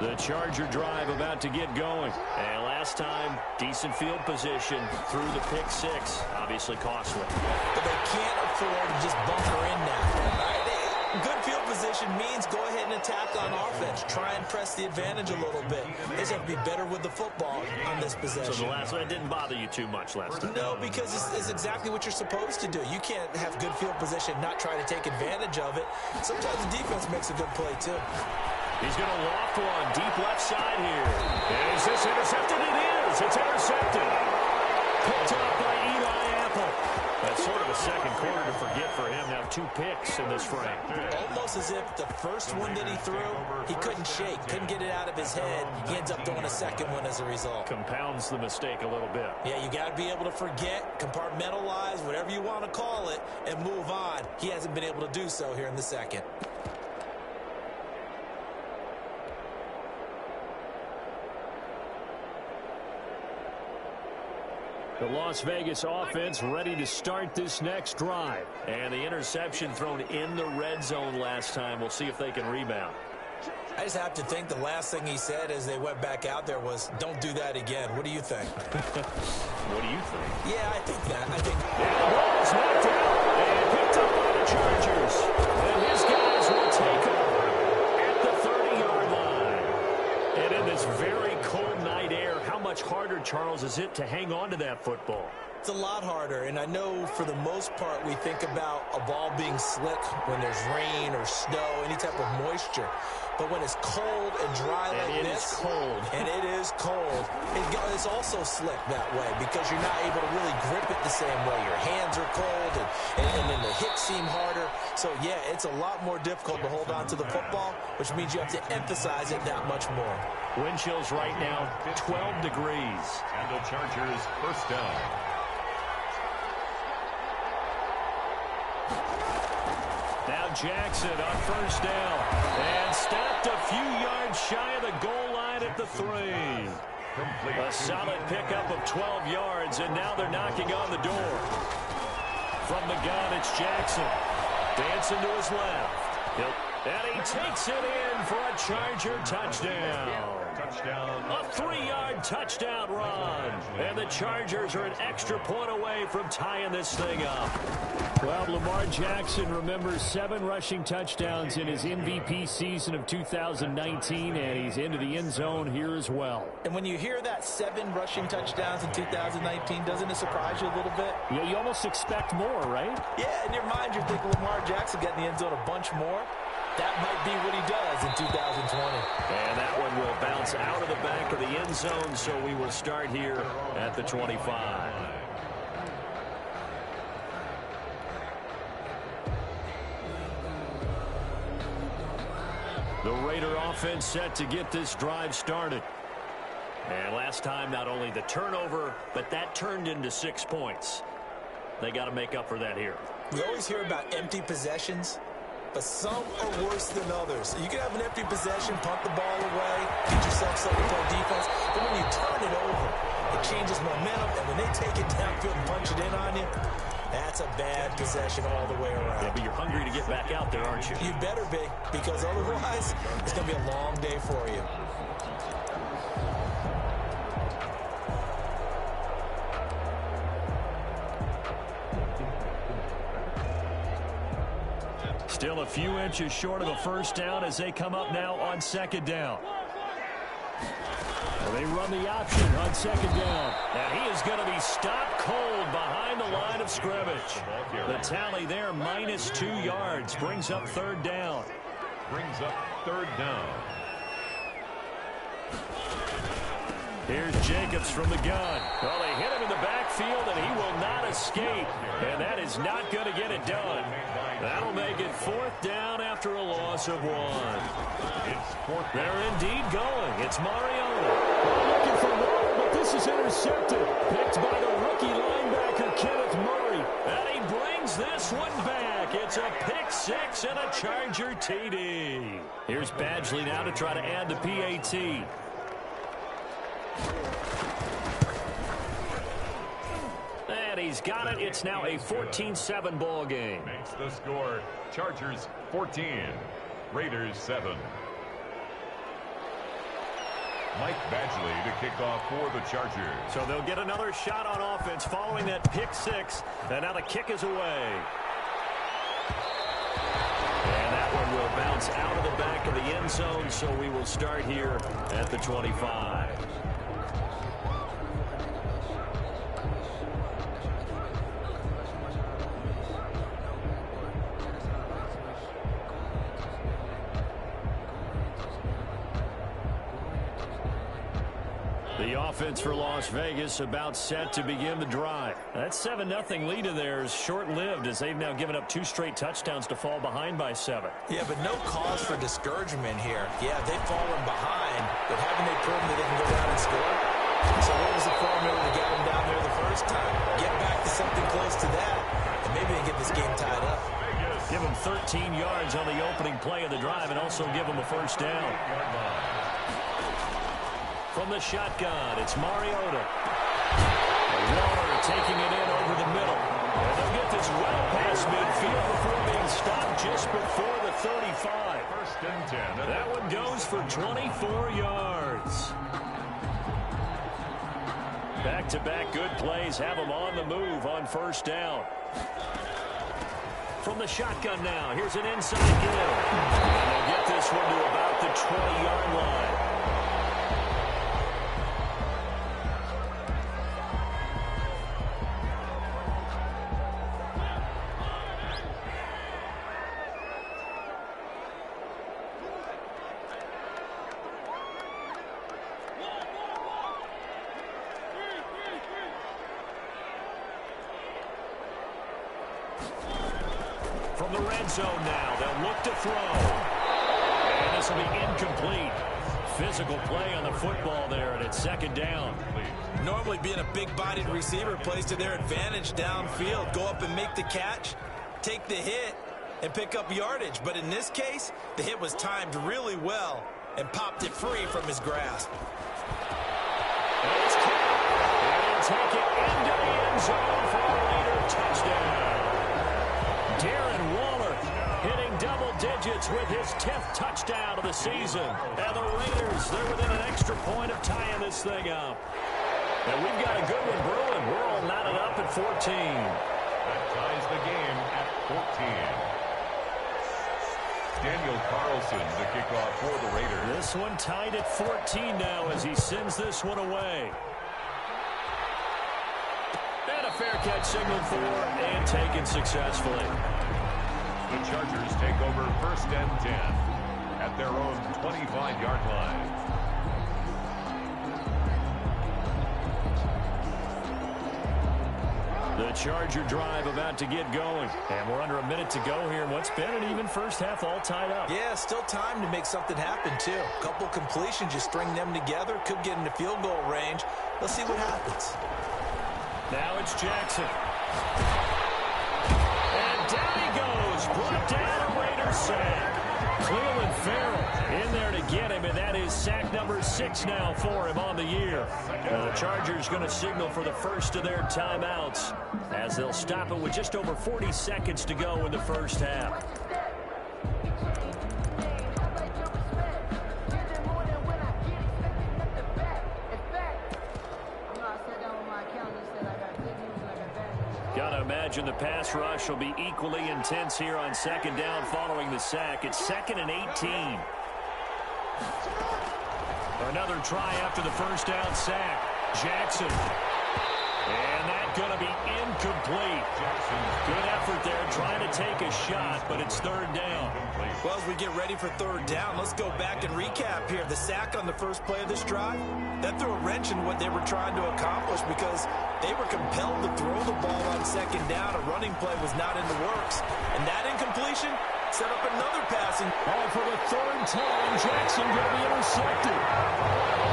The Charger drive about to get going. And last time, decent field position through the pick six. Obviously costly. But they can't afford to just bunker in now. Right? Good field position means go ahead and attack on offense. Try and press the advantage a little bit. They just have to be better with the football on this possession. So the last one didn't bother you too much last time? No, because it's exactly what you're supposed to do. You can't have good field position, not try to take advantage of it. Sometimes the defense makes a good play, too. He's going to loft one deep left side here. Is this intercepted? It is. It's intercepted. Picked up by Eli Apple. That's sort of a second quarter to forget for him. Now 2 picks in this frame. Almost as if the first one that he threw, he couldn't shake, couldn't get it out of his head. He ends up throwing a second one as a result. Compounds the mistake a little bit. Yeah, you got to be able to forget, compartmentalize, whatever you want to call it, and move on. He hasn't been able to do so here in the second. The Las Vegas offense ready to start this next drive. And the interception thrown in the red zone last time. We'll see if they can rebound. I just have to think the last thing he said as they went back out there was, don't do that again. What do you think? What do you think? Yeah, I think that. I think. And the ball is knocked out and picked up by the Chargers. And his guys will take over at the 30-yard line. And in this very cold night air, how much harder, Charles, is it to hang on to that football? It's a lot harder, and I know for the most part we think about a ball being slick when there's rain or snow, any type of moisture. But when it's cold and dry like this, and it is cold, it's also slick that way because you're not able to really grip it the same way. Your hands are cold, and then the hits seem harder. So, yeah, it's a lot more difficult to hold on to the football, which means you have to emphasize it that much more. Wind chills right now, 12 degrees. And the Chargers first down. Now Jackson on first down. And stopped a few yards shy of the goal line at the 3. A solid pickup of 12 yards, and now they're knocking on the door. From the gun, it's Jackson. Dancing to his left. And he takes it in for a Charger touchdown. A 3-yard touchdown run. And the Chargers are an extra point away from tying this thing up. Well, Lamar Jackson remembers 7 rushing touchdowns in his MVP season of 2019, and he's into the end zone here as well. And when you hear that 7 rushing touchdowns in 2019, doesn't it surprise you a little bit? Yeah, you almost expect more, right? Yeah, in your mind, you're thinking Lamar Jackson getting the end zone a bunch more. That might be what he does in 2020. And that one will bounce out of the back of the end zone, so we will start here at the 25. The Raider offense set to get this drive started. And last time, not only the turnover, but that turned into 6 points. They got to make up for that here. We always hear about empty possessions, but some are worse than others. You can have an empty possession, punt the ball away, get yourself something to play defense, but when you turn it over, it changes momentum, and when they take it downfield and punch it in on you, that's a bad possession all the way around. Yeah, but you're hungry to get back out there, aren't you? You better be, because otherwise, it's going to be a long day for you. Still a few inches short of a first down as they come up now on second down. Well, they run the option on second down. And he is going to be stopped cold behind the line of scrimmage. The tally there, -2 yards, brings up third down. Brings up third down. Here's Jacobs from the gun. Well, they hit him in the backfield, and he will not escape. And that is not going to get it done. That'll make it fourth down after a loss of 1. It's fourth. They're indeed going. It's Mariota. Looking for more, but this is intercepted. Picked by the rookie linebacker, Kenneth Murray. And he brings this one back. It's a pick 6 and a Charger TD. Here's Badgley now to try to add the PAT. And he's got it. It's now a 14-7 ball game. Makes the score. Chargers 14, Raiders 7. Mike Badgley to kick off for the Chargers. So they'll get another shot on offense following that pick six. And now the kick is away. And that one will bounce out of the back of the end zone, so we will start here at the 25. The offense for Las Vegas about set to begin the drive. That 7-0 lead in there is short-lived as they've now given up 2 straight touchdowns to fall behind by 7. Yeah, but no cause for discouragement here. Yeah, they've fallen behind, but haven't they proven that they can go down and score? So what was the formula to get them down there the first time? Get back to something close to that, and maybe they get this game tied up. Give them 13 yards on the opening play of the drive and also give them a first down. From the shotgun, it's Mariota. Waller taking it in over the middle. And they'll get this well past midfield before being stopped just before the 35. First and 10. That one goes for 24 yards. Back-to-back good plays have them on the move on first down. From the shotgun now, here's an inside give. And they'll get this one to about the 20-yard line. From the red zone now, they'll look to throw. And this will be incomplete. Physical play on the football there, and it's second down. Normally being a big-bodied receiver plays to their advantage downfield. Go up and make the catch, take the hit, and pick up yardage. But in this case, the hit was timed really well and popped it free from his grasp. And it's caught. And he'll take it into the end zone for a later touchdown. Darren Waller hitting double digits with his 10th touchdown of the season. And the Raiders, they're within an extra point of tying this thing up. And we've got a good one brewing. We're all knotted up at 14. That ties the game at 14. Daniel Carlson to kick off for the Raiders. This one tied at 14 now as he sends this one away. And a fair catch signaled for and taken successfully. The Chargers take over first and 10 at their own 25-yard line. The Charger drive about to get going. And we're under a minute to go here in what's been an even first half all tied up. Yeah, still time to make something happen, too. A couple completions, just string them together. Could get into field goal range. Let's see what happens. Now it's Jackson. And down he goes. Brought down a Raiders sack. Cleveland Farrell in there to get him, and that is sack number 6 now for him on the year. The Chargers going to signal for the first of their timeouts as they'll stop it with just over 40 seconds to go in the first half. Gotta imagine the pass rush will be equally intense here on second down following the sack. It's 2nd and 18. Another try after the first down sack. Jackson. And that's going to be incomplete. Good effort there trying to take a shot, but it's third down. Well, as we get ready for third down, let's go back and recap here. The sack on the first play of this drive, that threw a wrench in what they were trying to accomplish because they were compelled to throw the ball on second down. A running play was not in the works. And that incompletion set up another passing. Oh, for the third time, Jackson going to be intercepted.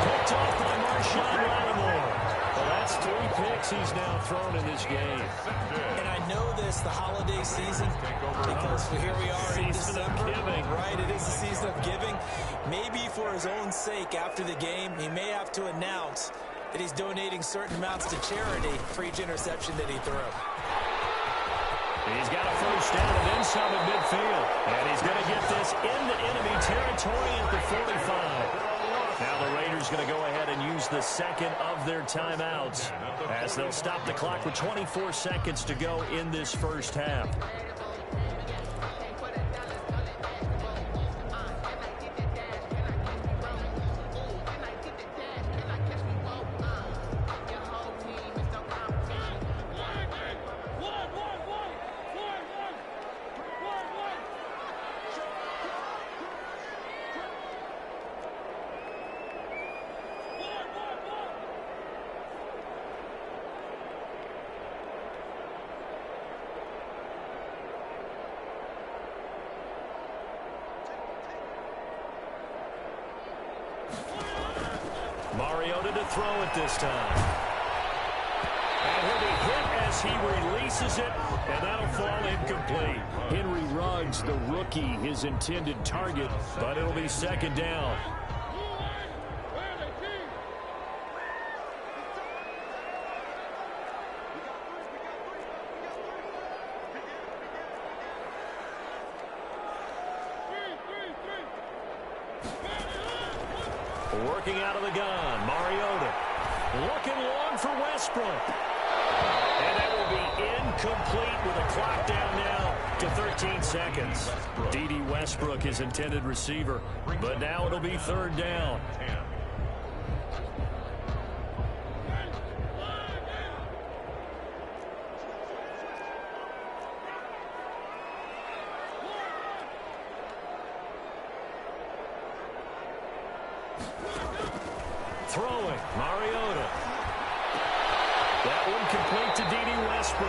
Picked off by Marshawn Lattimore. Well, that's 3 picks he's now thrown in this game. And I know this, the holiday season, because here we are in December. Right, it is the season of giving. Maybe for his own sake after the game, he may have to announce that he's donating certain amounts to charity for each interception that he threw. He's got a first down and then some at midfield. And he's going to get this into enemy territory at the 45. Now the Raiders going to go ahead and use the second of their timeouts as they'll stop the clock with 24 seconds to go in this first half. Mariota to throw it this time. And he'll be hit as he releases it, and that'll fall incomplete. Henry Ruggs, the rookie, his intended target, but it'll be second down. Working out of the gun, Mariota. Looking long for Westbrook. And that will be incomplete with a clock down now to 13 seconds. D.D. Westbrook, his intended receiver. But now it'll be third down. Throwing, Mariota. That one complete to D.D. Westbrook.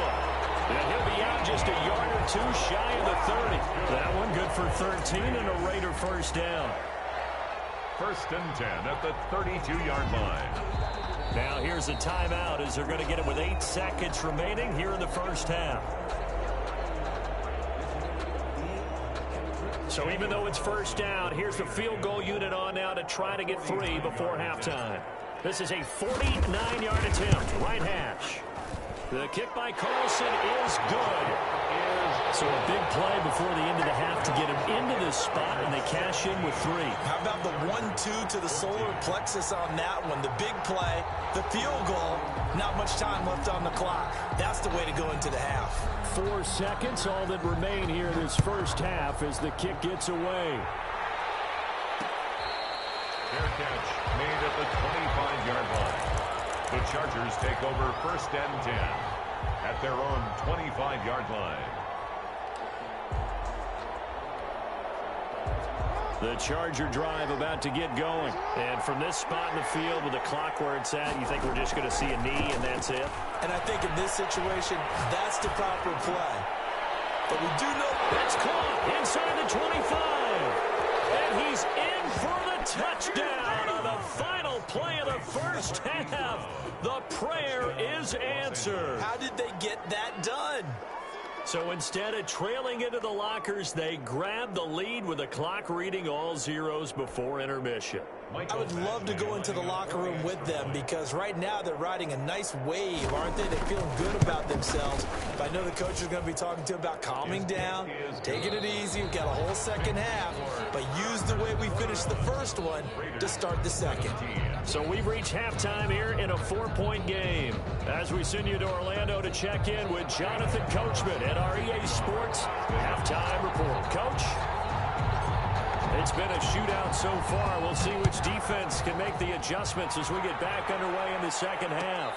And he'll be out just a yard or two shy of the 30. That one good for 13 and a Raider first down. First and 10 at the 32-yard line. Now here's a timeout as they're going to get it with 8 seconds remaining here in the first half. So even though it's first down, here's the field goal unit on now to try to get 3 before halftime. This is a 49-yard attempt, right hash. The kick by Carlson is good. So a big play before the end of the half to get him into this spot, and they cash in with 3. How about the 1-2 to the solar plexus on that one? The big play, the field goal, not much time left on the clock. That's the way to go into the half. 4 seconds, all that remain here this first half as the kick gets away. Fair catch made at the 25-yard line. The Chargers take over first and 10 at their own 25-yard line. The Charger drive about to get going. And from this spot in the field with the clock where it's at, you think we're just going to see a knee and that's it? And I think in this situation, that's the proper play. But we do know that's caught inside the 25. And he's in for the touchdown on the final play of the first half. The prayer is answered. How did they get that done? So instead of trailing into the lockers, they grab the lead with the clock reading all zeros before intermission. I would love to go into the locker room with them because right now they're riding a nice wave, aren't they? They're feeling good about themselves. But I know the coach is going to be talking to them about calming down, taking it easy. We've got a whole second half, but use the way we finished the first one to start the second. So we've reached halftime here in a 4-point game. As we send you to Orlando to check in with Jonathan Coachman at our EA Sports Halftime Report. Coach? It's been a shootout so far. We'll see which defense can make the adjustments as we get back underway in the second half.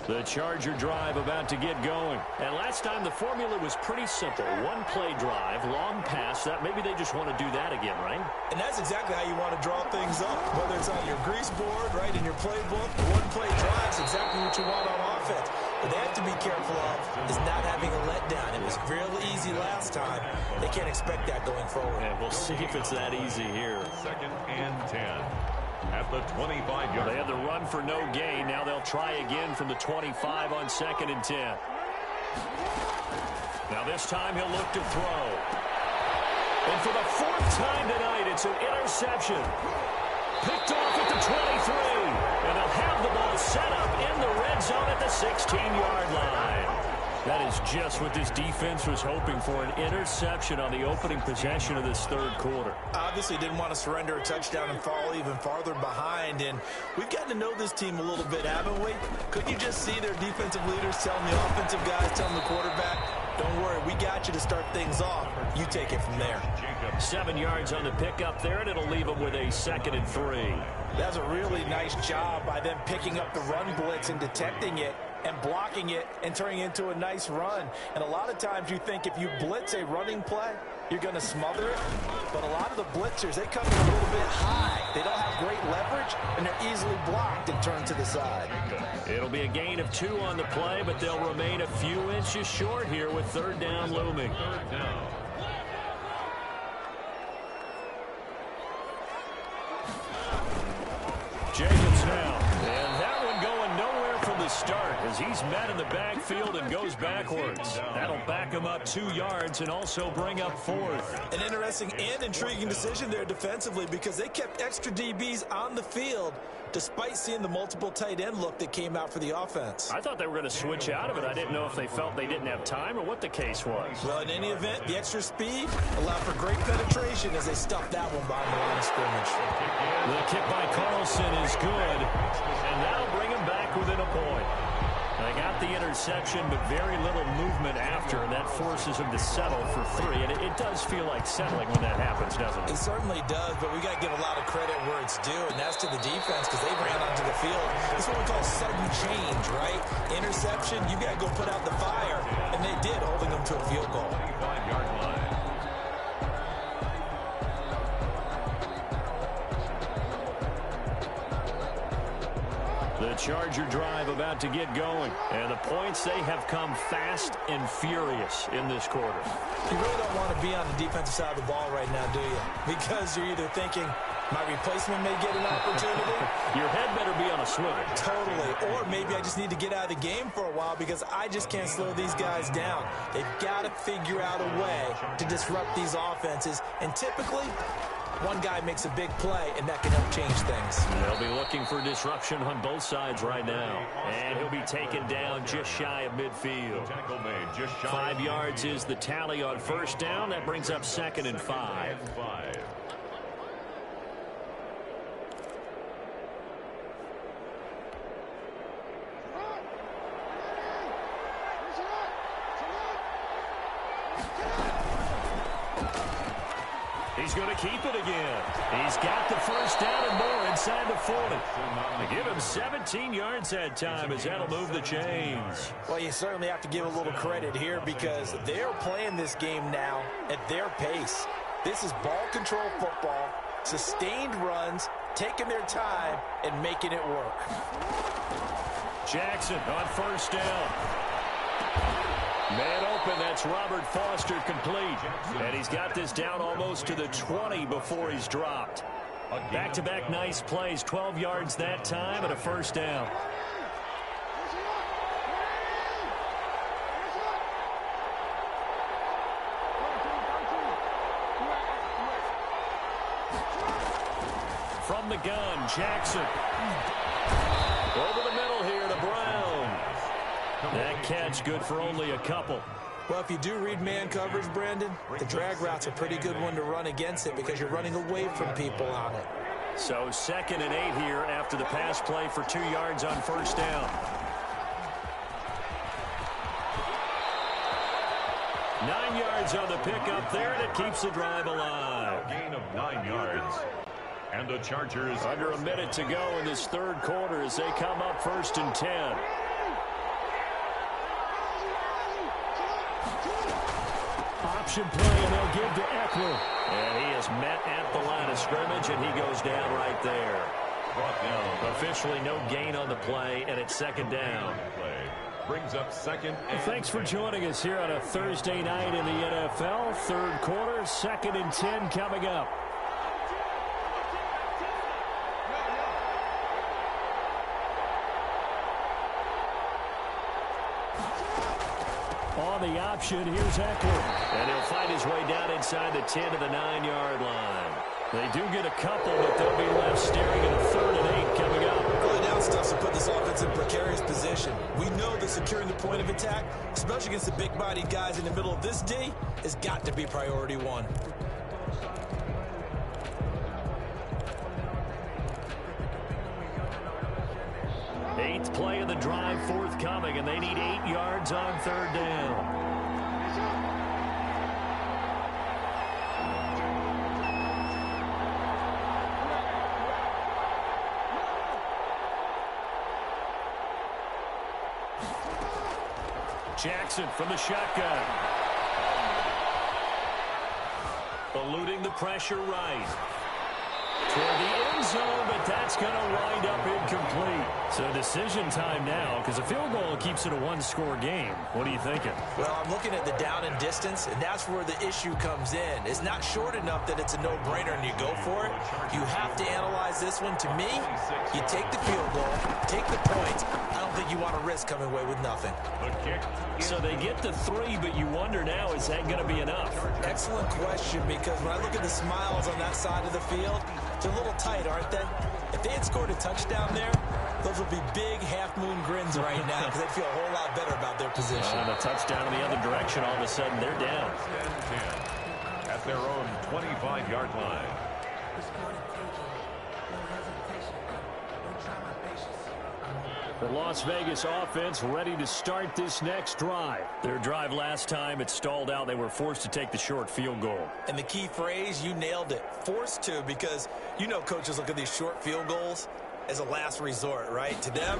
The Charger drive about to get going. And last time the formula was pretty simple. One play drive, long pass. That maybe they just want to do that again, right? And that's exactly how you want to draw things up. Whether it's on your grease board, right, in your playbook, one play drive is exactly what you want on offense. What they have to be careful of is not having a letdown. It was real easy last time. They can't expect that going forward. And we'll see if it's that easy here. Second and 10. At the 25-yard. They had the run for no gain. Now they'll try again from the 25 on second and 10. Now this time he'll look to throw. And for the fourth time tonight, it's an interception. Picked off at the 23. And they'll have the ball set up in the red zone at the 16-yard line. That is just what this defense was hoping for, an interception on the opening possession of this third quarter. Obviously didn't want to surrender a touchdown and fall even farther behind. And we've gotten to know this team a little bit, haven't we? Couldn't you just see their defensive leaders telling the offensive guys, telling the quarterback, don't worry, we got you to start things off. You take it from there. 7 yards on the pickup there, and it'll leave them with a 2nd and 3. That's a really nice job by them picking up the run blitz and detecting it and blocking it and turning it into a nice run. And a lot of times you think if you blitz a running play, you're going to smother it. But a lot of the blitzers, they come in a little bit high. They don't have great leverage, and they're easily blocked and turned to the side. It'll be a gain of 2 on the play, but they'll remain a few inches short here with 3rd down looming. Third down. Jacobs now. And that one going nowhere from the start as he's met in the backfield and goes backwards. That'll back him up 2 yards and also bring up 4th. An interesting and intriguing decision there defensively because they kept extra DBs on the field despite seeing the multiple tight end look that came out for the offense. I thought they were going to switch out of it. I didn't know if they felt they didn't have time or what the case was. Well, in any event, the extra speed allowed for great penetration as they stuffed that one behind the line of scrimmage. The kick by Carlson is good, and that'll bring him back within a point. They got the interception, but very little movement after, and that forces him to settle for 3. And it does feel like settling when that happens, doesn't it? It certainly does, but we got to give a lot of credit where it's due, and that's to the defense because they ran onto the field. This is what we call sudden change, right? Interception, you got to go put out the fire, and they did, holding them to a field goal. 25-yard line. The Charger drive about to get going. And the points, they have come fast and furious in this quarter. You really don't want to be on the defensive side of the ball right now, do you? Because you're either thinking, my replacement may get an opportunity. Your head better be on a swivel. Totally. Or maybe I just need to get out of the game for a while because I just can't slow these guys down. They've got to figure out a way to disrupt these offenses. And typically, one guy makes a big play, and that can help change things. They'll be looking for disruption on both sides right now. And he'll be taken down just shy of midfield. 5 yards is the tally on 1st down. That brings up 2nd and 5. He's going to keep it again. He's got the 1st down and more inside the 40. They give him 17 yards that time as that'll move the chains. Well, you certainly have to give a little credit here because they're playing this game now at their pace. This is ball control football, sustained runs, taking their time, and making it work. Jackson on 1st down. Man open, that's Robert Foster complete. And he's got this down almost to the 20 before he's dropped. Back-to-back nice plays, 12 yards that time and a 1st down. From the gun, Jackson. Over the middle here to Brown. That catch good for only a couple. Well, if you do read man coverage, Brandon, the drag route's a pretty good one to run against it because you're running away from people on it. So 2nd and 8 here after the pass play for 2 yards on 1st down. 9 yards on the pickup there, and it keeps the drive alive. A gain of 9 yards. And the Chargers under a minute to go in this 3rd quarter as they come up 1st and 10. Option play, and they'll give to Eckler. And he is met at the line of scrimmage, and he goes down right there. brought down. Officially no gain on the play, and it's 2nd down. Brings up 2nd. Well, thanks for joining us here on a Thursday night in the NFL. 3rd quarter, 2nd and 10 coming up. On the option. Here's Eckler. And he'll find his way down inside the 10 to the 9-yard line. They do get a couple, but they'll be left staring at a 3rd and 8 coming up. Early down stuff to put this offense in precarious position. We know that securing the point of attack, especially against the big-bodied guys in the middle of this D, has got to be priority one. Eighth play of the drive forthcoming, and they need 8 yards on 3rd down. Jackson from the shotgun. Eluding the pressure right. Toward the end zone, but that's going to wind up incomplete. So decision time now, because a field goal keeps it a one-score game. What are you thinking? Well, I'm looking at the down and distance, and that's where the issue comes in. It's not short enough that it's a no-brainer and you go for it. You have to analyze this one. To me, you take the field goal, take the points. I don't think you want to risk coming away with nothing. So they get the 3, but you wonder now, is that going to be enough? Excellent question, because when I look at the smiles on that side of the field, they're a little tight, aren't they? If they had scored a touchdown there, those would be big half-moon grins right now because they'd feel a whole lot better about their position. And a touchdown in the other direction, all of a sudden they're down. At their own 25-yard line. The Las Vegas offense ready to start this next drive. Their drive last time, it stalled out. They were forced to take the short field goal. And the key phrase, you nailed it, forced to, because you know coaches look at these short field goals as a last resort, right? To them,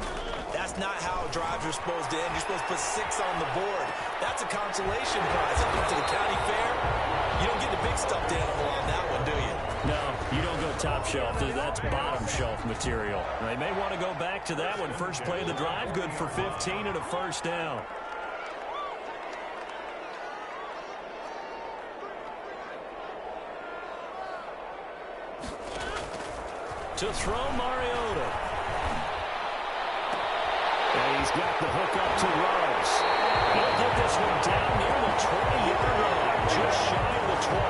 that's not how drives are supposed to end. You're supposed to put 6 on the board. That's a consolation prize. Up to the county fair, you don't get the big stuffed animal on that one, do you? No, you don't go top shelf. That's bottom shelf material. They may want to go back to that one. First play of the drive, good for 15 and a first down. To throw, Mariota. And he's got the hook up to Rose. He'll get this one down near the 20-yard line, just shy of the 20.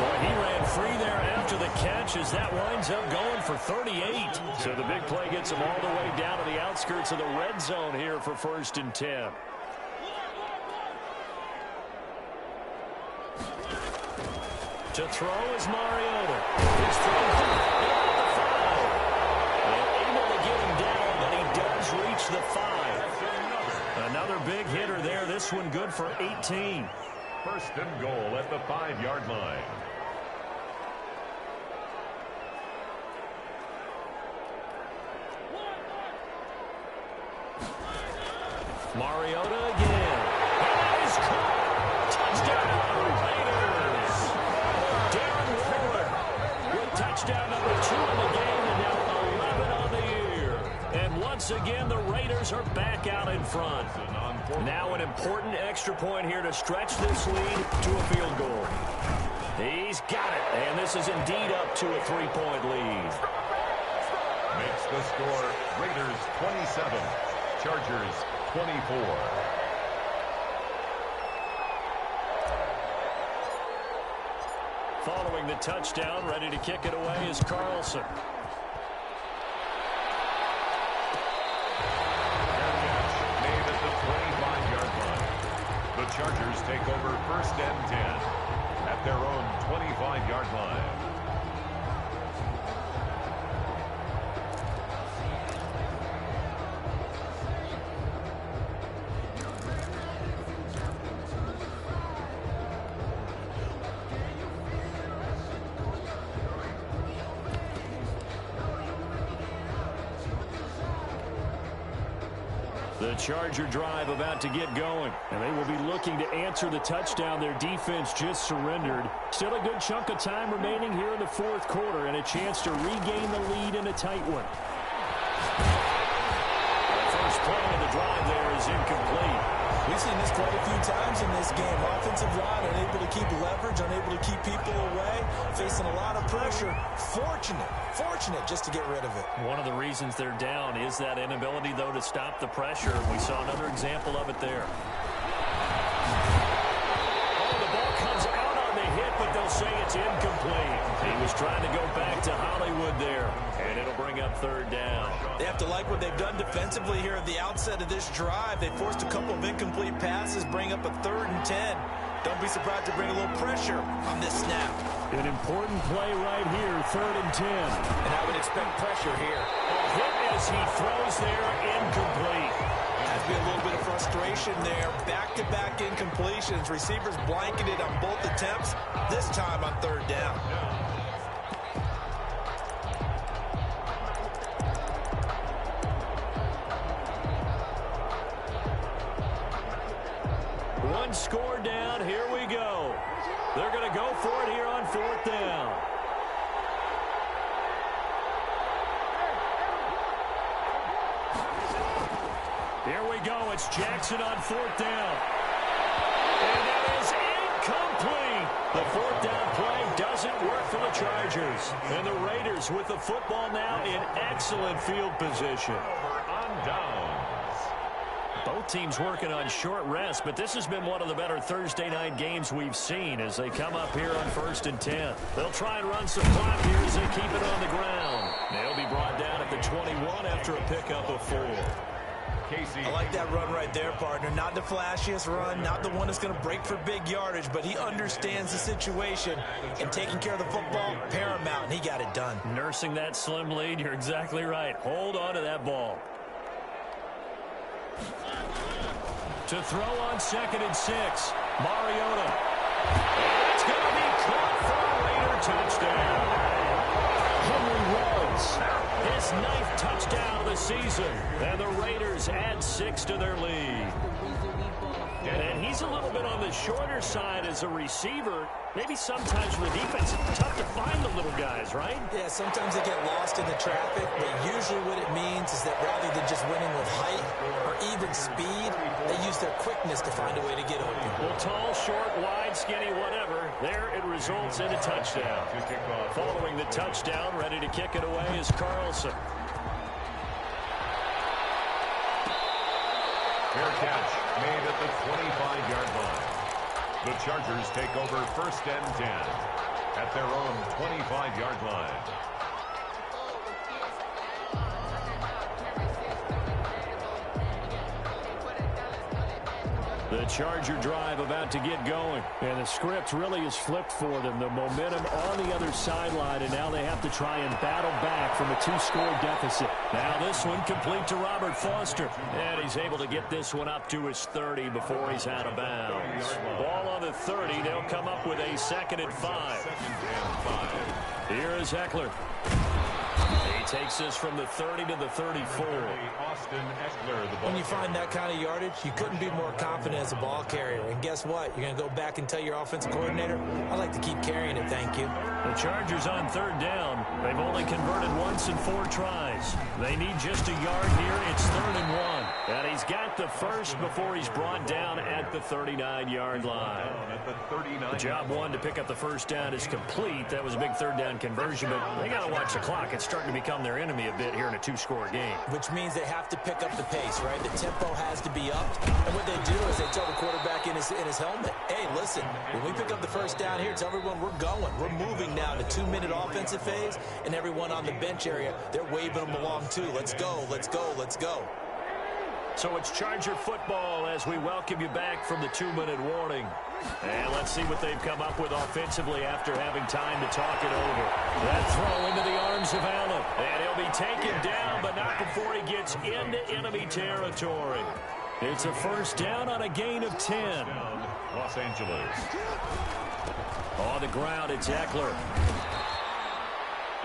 Boy, he ran free there after the catch as that winds up going for 38. So the big play gets him all the way down to the outskirts of the red zone here for 1st and 10. To throw is Mariota. He's thrown beyond the 5. And able to get him down, but he does reach the 5. Another big hitter there. This one good for 18. 1st and goal at the 5-yard line. Mariota again. And he's caught. Touchdown, Raiders. Darren Waller with touchdown number 2 in the game, and now 11 on the year. And once again, the Raiders are back out in front. Now an important extra point here to stretch this lead to a field goal. He's got it, and this is indeed up to a 3-point lead. Makes the score Raiders 27, Chargers 24. Following the touchdown, ready to kick it away is Carlson. Made at the 25-yard line. The Chargers take over 1st and 10 at their own 25-yard line. The Charger drive about to get going, and they will be looking to answer the touchdown their defense just surrendered. Still a good chunk of time remaining here in the 4th quarter, and a chance to regain the lead in a tight one. The first play of the drive there is incomplete. We've seen this quite a few times in this game. Offensive line unable to keep leverage, unable to keep people away, facing a lot of pressure. Fortunate just to get rid of it. One of the reasons they're down is that inability, though, to stop the pressure. We saw another example of it there. good there. And it'll bring up third down. They have to like what they've done defensively here at the outset of this drive. They forced a couple of incomplete passes, bring up a 3rd and 10. Don't be surprised to bring a little pressure on this snap. An important play right here, 3rd and 10. And I would expect pressure here. A hit as he throws there, incomplete. Has to be a little bit of frustration there. Back-to-back incompletions. Receivers blanketed on both attempts, this time on 3rd down. One score down. Here we go. They're going to go for it here on 4th down. Here we go. It's Jackson on 4th down. And that is incomplete. The 4th down play doesn't work for the Chargers. And the Raiders with the football now in excellent field position. On downs. Both teams working on short rest, but this has been one of the better Thursday night games we've seen as they come up here on 1st and 10. They'll try and run some clock here as they keep it on the ground. They'll be brought down at the 21 after a pickup of 4. I like that run right there, partner. Not the flashiest run, not the one that's going to break for big yardage, but he understands the situation, and taking care of the football, paramount, and he got it done. Nursing that slim lead, you're exactly right. Hold on to that ball. To throw on 2nd and 6, Mariota. It's going to be caught for a Raider touchdown. Henry Ruggs, his 9th touchdown of the season, and the Raiders add 6 to their lead. And he's a little bit on the shorter side as a receiver. Maybe sometimes for the defense, it's tough to find the little guys, right? Yeah, sometimes they get lost in the traffic, but usually what it means is that rather than just winning with height or even speed, they use their quickness to find a way to get open. Well, tall, short, wide, skinny, whatever, there it results in a touchdown. Following the touchdown, ready to kick it away is Carlson. Fair catch made at the 25-yard line. The Chargers take over 1st and 10 at their own 25-yard line. The Charger drive about to get going. And the script really is flipped for them. The momentum on the other sideline, and now they have to try and battle back from a 2-score deficit. Now this one complete to Robert Foster. And he's able to get this one up to his 30 before he's out of bounds. Ball on the 30. They'll come up with a 2nd and 5. Here is Eckler. He takes this from the 30 to the 34. When you find that kind of yardage, you couldn't be more confident as a ball carrier. And guess what? You're going to go back and tell your offensive coordinator, I'd like to keep carrying it, thank you. The Chargers on 3rd down. They've only converted once in 4 tries. They need just a yard here. It's 3rd and 1. And he's got the first before he's brought down at the 39-yard line. The job one to pick up the 1st down is complete. That was a big 3rd down conversion, but they got to watch the clock. It's starting to become their enemy a bit here in a 2-score game. Which means they have to pick up the pace, right? The tempo has to be up. And what they do is they tell the quarterback in his helmet, hey, listen, when we pick up the 1st down here, tell everyone we're going. We're moving now to 2-minute offensive phase, and everyone on the bench area, they're waving them along too. Let's go, let's go, let's go. So it's Charger football as we welcome you back from the 2-minute warning. And let's see what they've come up with offensively after having time to talk it over. That throw into the arms of Allen. And he'll be taken down, but not before he gets into enemy territory. It's a 1st down on a gain of 10. Los Angeles. On the ground, it's Eckler.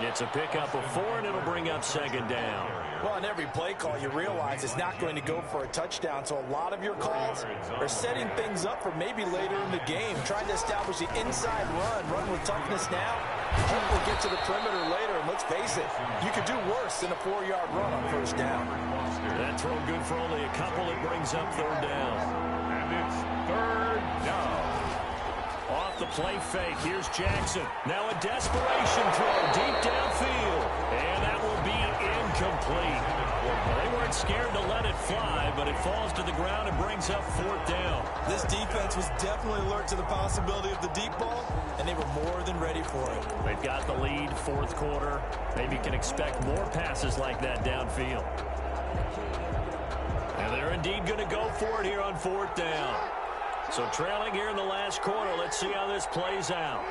It's a pickup of 4, and it'll bring up 2nd down. Well, on every play call, you realize it's not going to go for a touchdown, so a lot of your calls are setting things up for maybe later in the game, trying to establish the inside run with toughness now, hopefully get to the perimeter later, and let's face it, you could do worse than a 4-yard run on 1st down. That throw good for only a couple. It brings up 3rd down. And it's 3rd down. Off the play fake, here's Jackson. Now a desperation throw deep downfield. And that will be incomplete. Well, they weren't scared to let it fly, but it falls to the ground and brings up 4th down. This defense was definitely alert to the possibility of the deep ball, and they were more than ready for it. They've got the lead, 4th quarter. Maybe can expect more passes like that downfield. And they're indeed going to go for it here on 4th down. So trailing here in the last quarter. Let's see how this plays out.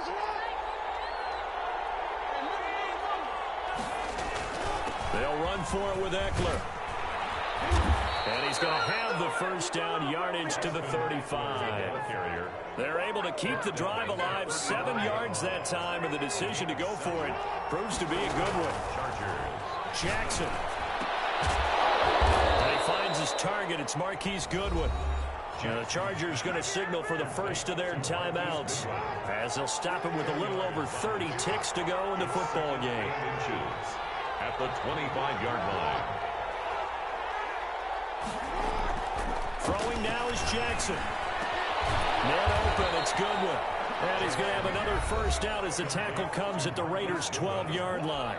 They'll run for it with Eckler. And he's going to have the first down, yardage to the 35. They're able to keep the drive alive, 7 yards that time, and the decision to go for it proves to be a good one. Jackson. And he finds his target. It's Marquise Goodwin. And the Chargers going to signal for the first of their timeouts as they'll stop it with a little over 30 ticks to go in the football game. At the 25-yard line. Throwing now is Jackson. Man open, it's Goodwin. And he's going to have another first down as the tackle comes at the Raiders' 12-yard line.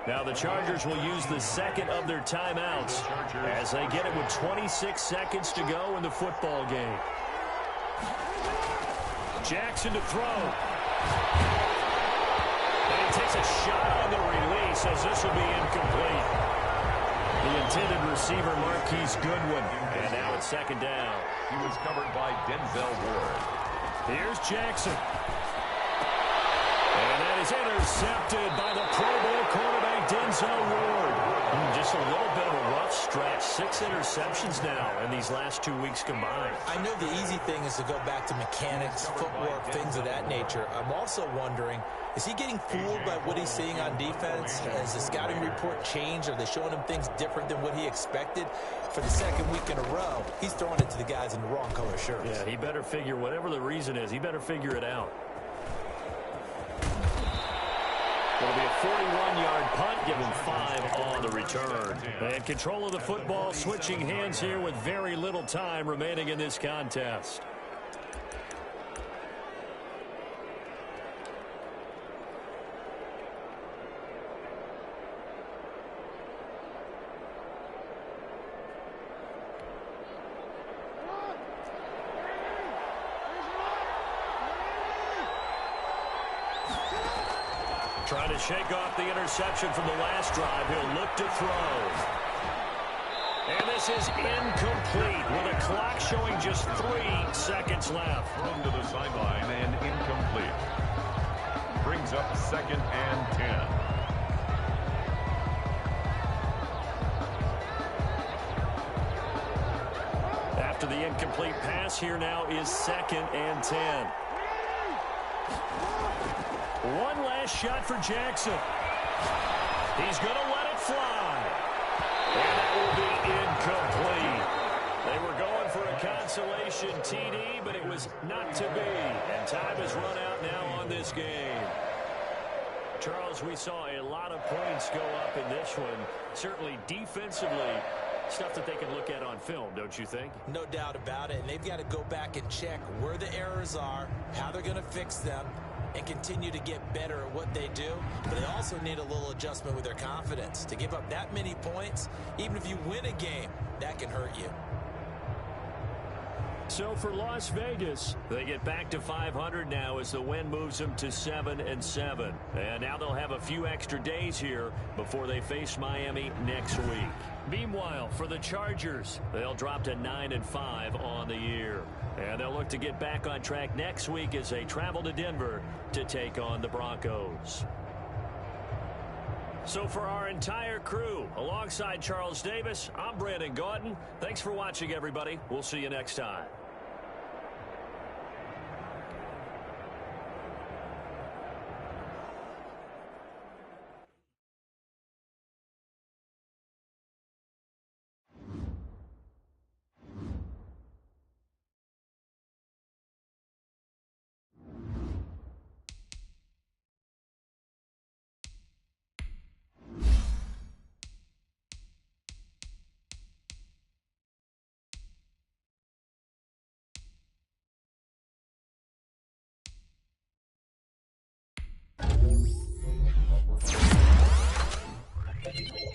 Now the Chargers will use the second of their timeouts as they get it with 26 seconds to go in the football game. Jackson to throw. And he takes a shot on the release as this will be incomplete. The intended receiver, Marquise Goodwin. And now it's 2nd down. He was covered by Denzel Ward. Here's Jackson. And that is intercepted by the Pro Bowl quarterback, Denzel Ward. Just a little bit of a rough stretch. 6 interceptions now in these last 2 weeks combined. I know the easy thing is to go back to mechanics, footwork, things of that nature. I'm also wondering, is he getting fooled by what he's seeing on defense? Has the scouting report changed? Are they showing him things different than what he expected? For the 2nd week in a row, he's throwing it to the guys in the wrong color shirts. Yeah, he better figure, whatever the reason is, he better figure it out. It'll be a 41-yard punt, give him 5 on the return. And control of the football, switching hands here with very little time remaining in this contest. Trying to shake off the interception from the last drive. He'll look to throw. And this is incomplete with a clock showing just 3 seconds left. Thrown to the sideline and incomplete. Brings up 2nd and 10. After the incomplete pass, here now is 2nd and 10. One last shot for Jackson. He's going to let it fly. And that will be incomplete. They were going for a consolation TD, but it was not to be. And time has run out now on this game. Charles, we saw a lot of points go up in this one. Certainly defensively, stuff that they can look at on film, don't you think? No doubt about it. And they've got to go back and check where the errors are, how they're going to fix them, and continue to get better at what they do. But they also need a little adjustment with their confidence. To give up that many points, even if you win a game, that can hurt you. So for Las Vegas, they get back to 500 now as the win moves them to 7-7. And now they'll have a few extra days here before they face Miami next week. Meanwhile, for the Chargers, they'll drop to 9-5 on the year. And they'll look to get back on track next week as they travel to Denver to take on the Broncos. So for our entire crew, alongside Charles Davis, I'm Brandon Gaudin. Thanks for watching, everybody. We'll see you next time. You